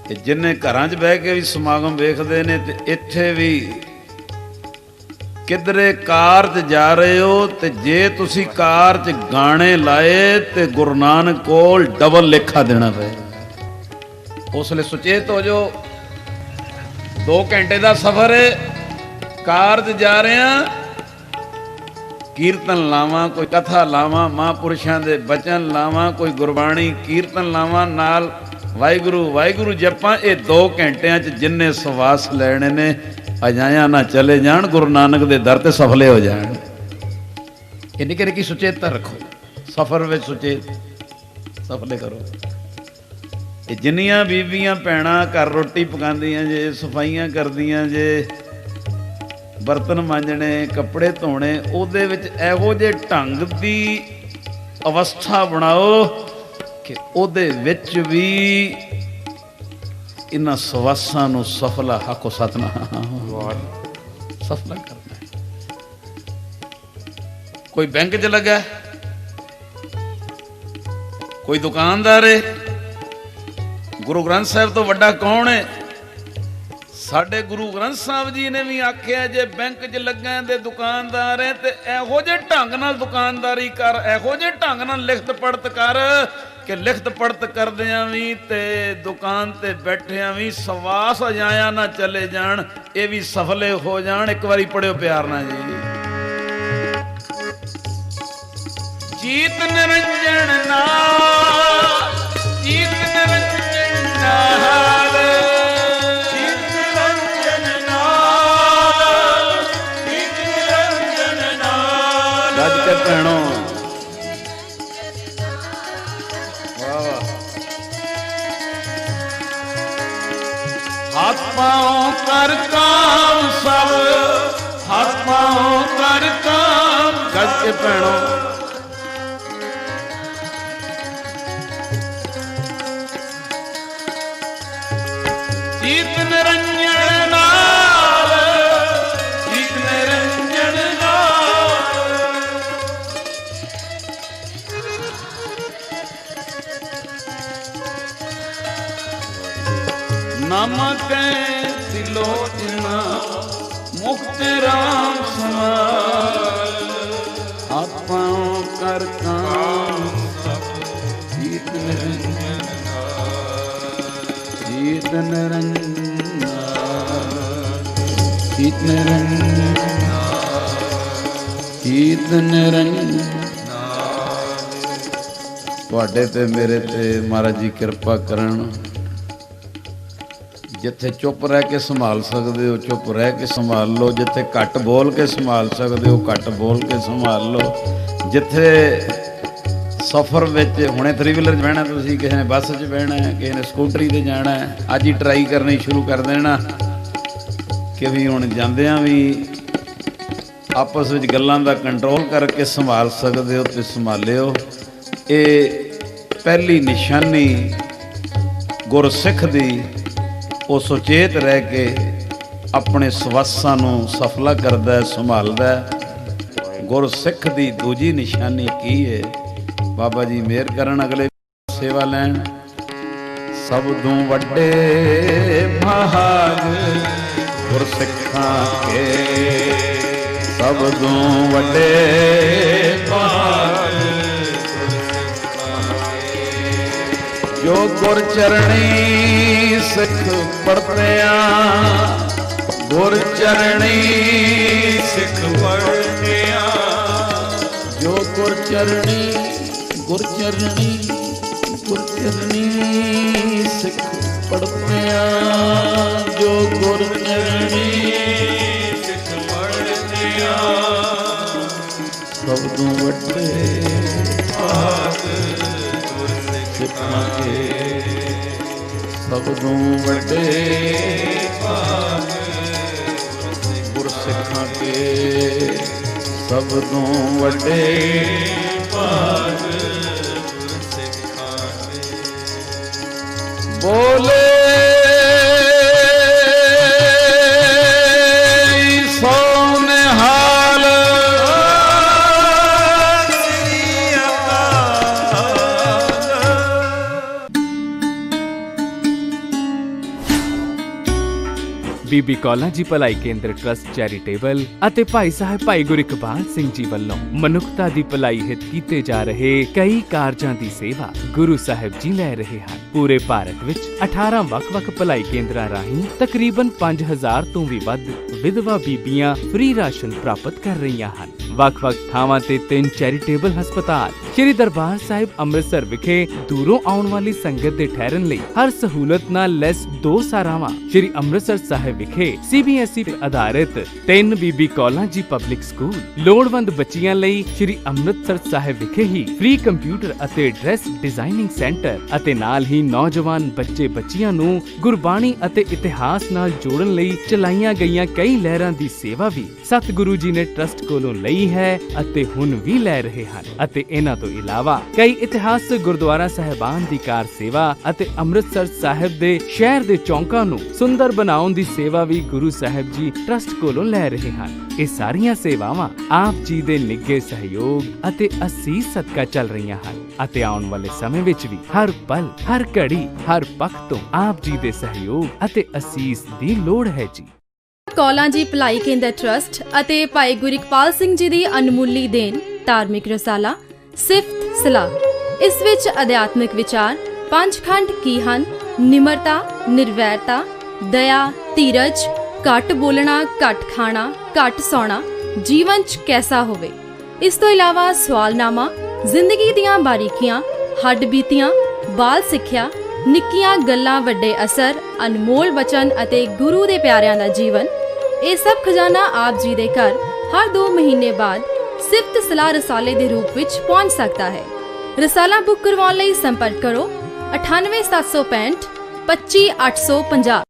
ਕਿ ਜਿੰਨੇ ਘਰਾਂ 'ਚ ਬਹਿ ਕੇ ਵੀ ਸਮਾਗਮ ਵੇਖਦੇ ਨੇ, ਤੇ ਇੱਥੇ ਵੀ ਕਿਧਰੇ ਕਾਰ 'ਚ ਜਾ ਰਹੇ ਹੋ, ਤੇ ਜੇ ਤੁਸੀਂ ਕਾਰ 'ਚ ਗਾਣੇ ਲਾਏ ਤੇ ਗੁਰੂ ਨਾਨਕ ਕੋਲ ਡਬਲ ਲੇਖਾ ਦੇਣਾ ਪਏ। ਉਸ ਲਈ ਸੁਚੇਤ ਹੋ ਜਾਓ। 2 ਘੰਟੇ ਦਾ ਸਫ਼ਰ ਹੈ, ਕਾਰ 'ਚ ਜਾ ਰਹੇ ਹਾਂ, ਕੀਰਤਨ ਲਾਵਾਂ, ਕੋਈ ਕਥਾ ਲਾਵਾਂ, ਮਹਾਂਪੁਰਸ਼ਾਂ ਦੇ ਬਚਨ ਲਾਵਾਂ, ਕੋਈ ਗੁਰਬਾਣੀ ਕੀਰਤਨ ਲਾਵਾਂ, ਨਾਲ ਵਾਹਿਗੁਰੂ ਵਾਹਿਗੁਰੂ ਜਪਾਂ। ਇਹ 2 ਘੰਟਿਆਂ 'ਚ ਜਿੰਨੇ ਸਵਾਸ ਲੈਣੇ ਨੇ, ਅਜਾਇਆ ਨਾ ਚਲੇ ਜਾਣ, ਗੁਰੂ ਨਾਨਕ ਦੇ ਦਰ ਤੇ ਸਫਲੇ ਹੋ ਜਾਣ। ਇਹ ਨਿੱਕੀ ਨਿੱਕੀ ਸੁਚੇਤਤਾ ਰੱਖੋ, ਸਫ਼ਰ ਵਿੱਚ ਸੁਚੇਤ ਸਫਲੇ ਕਰੋ। ਇਹ ਜਿੰਨੀਆਂ ਬੀਬੀਆਂ ਭੈਣਾਂ ਘਰ ਰੋਟੀ ਪਕਾਉਂਦੀਆਂ ਜੇ, ਸਫਾਈਆਂ ਕਰਦੀਆਂ ਜੇ, ਬਰਤਨ ਮਾਂਜਣੇ, ਕੱਪੜੇ ਧੋਣੇ, ਉਹਦੇ ਵਿੱਚ ਇਹੋ ਜਿਹੇ ਢੰਗ ਦੀ ਅਵਸਥਾ ਬਣਾਓ ਕਿ ਉਹਦੇ ਵਿੱਚ ਵੀ ਇਹਨਾਂ ਸਵਾਸਾਂ ਨੂੰ ਸਫਲਾ, ਆਖੋ ਸਤਨਾਮ, ਸਫਲਾ ਕਰਨਾ। ਕੋਈ ਬੈਂਕ 'ਚ ਲੱਗਾ, ਕੋਈ ਦੁਕਾਨਦਾਰ ਹੈ, ਗੁਰੂ ਗ੍ਰੰਥ ਸਾਹਿਬ ਤੋਂ ਵੱਡਾ ਕੌਣ ਹੈ? ਸਾਡੇ ਗੁਰੂ ਗ੍ਰੰਥ ਸਾਹਿਬ ਜੀ ਨੇ ਵੀ ਆਖਿਆ, ਜੇ ਬੈਂਕ 'ਚ ਲੱਗਾ ਤੇ ਦੁਕਾਨਦਾਰ ਹੈ, ਤੇ ਇਹੋ ਜਿਹੇ ਢੰਗ ਨਾਲ ਦੁਕਾਨਦਾਰੀ ਕਰ, ਇਹੋ ਜਿਹੇ ਢੰਗ ਨਾਲ ਲਿਖਤ ਪੜਤ ਕਰ ਕਿ ਲਿਖਤ ਪੜਤ ਕਰਦਿਆਂ ਵੀ ਤੇ ਦੁਕਾਨ ਤੇ ਬੈਠਿਆਂ ਵੀ ਸਵਾਸ ਅਜਾਇਆ ਨਾ ਚਲੇ ਜਾਣ, ਇਹ ਵੀ ਸਫਲੇ ਹੋ ਜਾਣ। ਇੱਕ ਵਾਰੀ ਪੜਿਓ ਪਿਆਰ ਨਾਲ ਜੀ। ਜੀਤ ਨਿਰੰਜਨ ਨਾਲ, ਜੀਤ ਨਿਰੰਜਨ ਨਾਲ, ਜੀਤ ਨਿਰੰਜਨ ਨਾਲ, ਜੀਤ ਨਿਰੰਜਨ ਨਾਲ। ਗੱਜ ਕੇ ਭੈਣੋ, ਹੱਥ ਪਾਉ ਕਰ ਕਾਮ ਸਭ, ਹੱਥ ਪਾਉ ਕਰ ਕਾਮ। ਗੱਜ ਕੇ ਭੈਣੋ, ਜੀਤ ਨਿਰੰਜਨ ਨਾਲ, ਜੀਤ ਨਿਰੰਜਨ ਨਾਲ। ਨਮਕ ਤਿਲੋਚਨਾ ਮੁਕਤ ਰਾਮ ਸਮਾਲ ਆਪਾਂ ਕਰ ਕਾਮ ਜੀਤ ਨਿਰੰਜਨ ਜੀਤ ਨਿਰੰਜਨ ਜੀਤ ਨਿਰੰਜਨ ਜੀਤ ਨਿਰੰਜਨ। ਤੁਹਾਡੇ ਤੇ ਮੇਰੇ ਤੇ ਮਹਾਰਾਜ ਜੀ ਕਿਰਪਾ ਕਰਨ। ਜਿੱਥੇ ਚੁੱਪ ਰਹਿ ਕੇ ਸੰਭਾਲ ਸਕਦੇ ਹੋ ਚੁੱਪ ਰਹਿ ਕੇ ਸੰਭਾਲ ਲਓ, ਜਿੱਥੇ ਘੱਟ ਬੋਲ ਕੇ ਸੰਭਾਲ ਸਕਦੇ ਹੋ ਘੱਟ ਬੋਲ ਕੇ ਸੰਭਾਲ ਲਓ। ਜਿੱਥੇ ਸਫ਼ਰ ਵਿੱਚ ਹੁਣੇ 3 ਵੀਲਰ 'ਚ ਬਹਿਣਾ, ਤੁਸੀਂ ਕਿਸੇ ਨੇ ਬੱਸ 'ਚ ਬਹਿਣਾ, ਕਿਸੇ ਨੇ ਸਕੂਟਰੀ 'ਤੇ ਜਾਣਾ, ਅੱਜ ਹੀ ਟਰਾਈ ਕਰਨੀ ਸ਼ੁਰੂ ਕਰ ਦੇਣਾ ਕਿ ਵੀ ਹੁਣ ਜਾਂਦਿਆਂ ਵੀ ਆਪਸ ਵਿੱਚ ਗੱਲਾਂ ਦਾ ਕੰਟਰੋਲ ਕਰਕੇ ਸੰਭਾਲ ਸਕਦੇ ਹੋ ਤੇ ਸੰਭਾਲਿਓ। ਇਹ ਪਹਿਲੀ ਨਿਸ਼ਾਨੀ ਗੁਰਸਿੱਖ ਦੀ, ਉਹ ਸੁਚੇਤ ਰਹਿ ਕੇ ਆਪਣੇ ਸਵਾਸਾਂ ਨੂੰ ਸਫਲਾ ਕਰਦਾ ਸੰਭਾਲਦਾ। ਗੁਰਸਿੱਖ ਦੀ ਦੂਜੀ ਨਿਸ਼ਾਨੀ ਕੀ ਹੈ? ਬਾਬਾ ਜੀ ਮਿਹਰ ਕਰਨ ਅਗਲੇ ਸੇਵਾ ਲੈਣ। ਸਭ ਤੋਂ ਵੱਡੇ ਭਾਗ ਗੁਰਸਿੱਖਾਂ ਕੇ, ਸਭ ਤੋਂ ਵੱਡੇ ਭਾਗ ਜੋ ਗੁਰ ਚਰਣੀ ਸਿੱਖ ਪੜ੍ਹਦਿਆਂ, ਗੁਰ ਚਰਣੀ ਸਿੱਖ ਪੜ੍ਹਦਿਆਂ, ਜੋ ਗੁਰ ਚਰਣੀ ਗੁਰ ਚਰਣੀ ਗੁਰ ਚਰਣੀ ਸਿੱਖ ਪੜ੍ਹਦਿਆਂ, ਜੋ ਗੁਰ ਚਰਣੀ ਸਿੱਖ ਪੜ੍ਹਦਿਆਂ, ਸਭ ਤੋਂ ਵੱਡੇ ਭਾਗ ਸਿੱਖਾਂ ਕੇ, ਸਭ ਤੋਂ ਵੱਡੇ ਭਾਗ ਗੁਰਸਿੱਖਾਂ ਕੇ, ਸਭ ਤੋਂ ਵੱਡੇ ਭਾਗ ਗੁਰਸਿੱਖਾਂ ਕੇ। ਬੋਲੇ ਸੋ ਨਿਹਾਲ ਬੀਬੀ ਕੌਲਾਂ ਜੀ ਭਲਾਈ ਕੇਂਦਰ ਟਰੱਸਟ ਚੈਰੀਟੇਬਲ ਅਤੇ ਭਾਈ ਸਾਹਿਬ ਭਾਈ ਗੁਰਇਕਬਾਲ ਸਿੰਘ ਜੀ ਵੱਲੋਂ ਮਨੁੱਖਤਾ ਦੀ ਭਲਾਈ ਹਿੱਤ ਕੀਤੇ ਜਾ ਰਹੇ ਕਈ ਕਾਰਜਾਂ ਦੀ ਸੇਵਾ ਗੁਰੂ ਸਾਹਿਬ ਜੀ ਲੈ ਰਹੇ ਹਨ। ਪੂਰੇ ਭਾਰਤ ਵਿੱਚ 18 ਵੱਖ-ਵੱਖ ਭਲਾਈ ਕੇਂਦਰਾਂ ਰਾਹੀਂ ਤਕਰੀਬਨ 5000 ਤੋਂ ਵੀ ਵੱਧ ਵਿਧਵਾ ਬੀਬੀਆਂ ਫ੍ਰੀ ਰਾਸ਼ਨ ਪ੍ਰਾਪਤ ਕਰ ਰਹੀਆਂ ਹਨ। ਵੱਖ-ਵੱਖ ਥਾਵਾਂ ਤੇ 3 ਚੈਰੀਟੇਬਲ ਹਸਪਤਾਲ ਸ਼੍ਰੀ ਦਰਬਾਰ ਸਾਹਿਬ ਅੰਮ੍ਰਿਤਸਰ ਵਿਖੇ ਦੂਰੋਂ ਆਉਣ ਵਾਲੀ ਸੰਗਤ ਦੇ ਠਹਿਰਨ ਲਈ ਹਰ ਸਹੂਲਤ ਨਾਲ ਲੈਸ 2 ਸਾਰਾਵਾਂ ਸ਼੍ਰੀ ਅੰਮ੍ਰਿਤਸਰ ਸਾਹਿਬ ਵਿਖੇ CBSE ਤੇ ਆਧਾਰਿਤ 3 ਬੀਬੀ ਕੌਲਾਂ ਜੀ ਪਬਲਿਕ ਸਕੂਲ, ਲੋੜਵੰਦ ਬੱਚੀਆਂ ਲਈ ਸ਼੍ਰੀ ਅੰਮ੍ਰਿਤਸਰ ਸਾਹਿਬ ਵਿਖੇ ਹੀ ਫ੍ਰੀ ਕੰਪਿਊਟਰ ਅਤੇ ਡਰੈਸ ਡਿਜ਼ਾਈਨਿੰਗ ਸੈਂਟਰ ਅਤੇ ਨਾਲ ਹੀ ਨੌਜਵਾਨ ਬੱਚੇ ਬੱਚੀਆਂ ਨੂੰ ਗੁਰਬਾਣੀ ਅਤੇ ਇਤਿਹਾਸ ਨਾਲ ਜੋੜਨ ਲਈ ਚਲਾਈਆਂ ਗਈਆਂ ਕਈ ਲਹਿਰਾਂ ਦੀ ਸੇਵਾ ਵੀ ਸਤਿਗੁਰੂ ਜੀ ਨੇ ਟਰੱਸਟ ਕੋਲੋਂ ਲਈ ਹੈ ਅਤੇ ਹੁਣ ਵੀ ਲੈ ਰਹੇ ਹਨ। ਅਤੇ ਇਹਨਾਂ ਤੋਂ ਇਲਾਵਾ ਕਈ ਇਤਿਹਾਸਕ ਗੁਰਦੁਆਰਾ ਸਾਹਿਬਾਨ ਦੀ ਕਾਰ ਸੇਵਾ ਅਤੇ ਅੰਮ੍ਰਿਤਸਰ ਸਾਹਿਬ ਦੇ ਸ਼ਹਿਰ ਦੇ ਚੌਂਕਾਂ ਨੂੰ ਸੁੰਦਰ ਬਣਾਉਣ ਦੀ ਸੇਵਾ ਵੀ ਗੁਰੂ ਸਾਹਿਬ ਜੀ ਟਰੱਸਟ ਕੋਲੋਂ ਲੈ ਰਹੇ ਹਨ। ਇਹ ਸਾਰੀਆਂ ਸੇਵਾਵਾਂ ਆਪ ਜੀ ਦੇ ਨਿੱਘੇ ਸਹਿਯੋਗ ਅਤੇ ਅਸੀਸ ਸਦਕਾ ਚੱਲ ਰਹੀਆਂ ਹਨ ਅਤੇ ਆਉਣ ਵਾਲੇ ਸਮੇਂ ਵਿੱਚ ਵੀ ਹਰ ਪਲ, ਹਰ ਘੜੀ, ਹਰ ਪੱਖ ਤੋਂ ਆਪ ਜੀ ਦੇ ਸਹਿਯੋਗ ਅਤੇ ਅਸੀਸ ਦੀ ਲੋੜ ਹੈ ਜੀ। ਕੌਲਾਂ ਜੀ ਭਲਾਈ ਕੇਂਦਰ ਟਰੱਸਟ ਅਤੇ ਭਾਈ ਗੁਰਇਕਬਾਲ ਸਿੰਘ ਜੀ ਦੀ ਅਨਮੁੱਲੀ ਦੇਣ ਧਾਰਮਿਕ ਰਸਾਲਾ ਸਿਫਤ ਸਲਾਹ। ਇਸ ਵਿੱਚ ਅਧਿਆਤਮਿਕ ਵਿਚਾਰ 5 ਖੰਡ ਕੀ ਹਨ? ਨਿਮਰਤਾ, ਨਿਰਵੈਰਤਾ, ਦਇਆ, ਧੀਰਜ, ਘੱਟ ਬੋਲਣਾ, ਘੱਟ ਖਾਣਾ, ਘੱਟ ਸੌਣਾ, ਜੀਵਨ 'ਚ ਕੈਸਾ ਹੋਵੇ। ਇਸ ਤੋਂ ਇਲਾਵਾ ਸਵਾਲਨਾਮਾ, ਜ਼ਿੰਦਗੀ ਦੀਆਂ ਬਾਰੀਕੀਆਂ, ਹੱਡ ਬੀਤੀਆਂ, ਬਾਲ ਸਿੱਖਿਆ, ਨਿੱਕੀਆਂ ਗੱਲਾਂ, ਵੱਡੇ ਅਸਰ, ਅਨਮੋਲ ਬਚਨ ਅਤੇ ਗੁਰੂ ਦੇ ਪਿਆਰਿਆਂ ਦਾ ਜੀਵਨ। ਇਹ ਸਭ ਖਜ਼ਾਨਾ ਆਪ ਜੀ ਦੇ ਘਰ ਹਰ 2 ਮਹੀਨੇ ਬਾਅਦ ਸਿਫਤ ਸਲਾਹ ਰਸਾਲੇ ਦੇ ਰੂਪ ਵਿੱਚ ਪਹੁੰਚ ਸਕਦਾ ਹੈ। ਰਸਾਲਾ ਬੁੱਕ ਕਰਵਾਉਣ ਲਈ ਸੰਪਰਕ ਕਰੋ 98765 25850।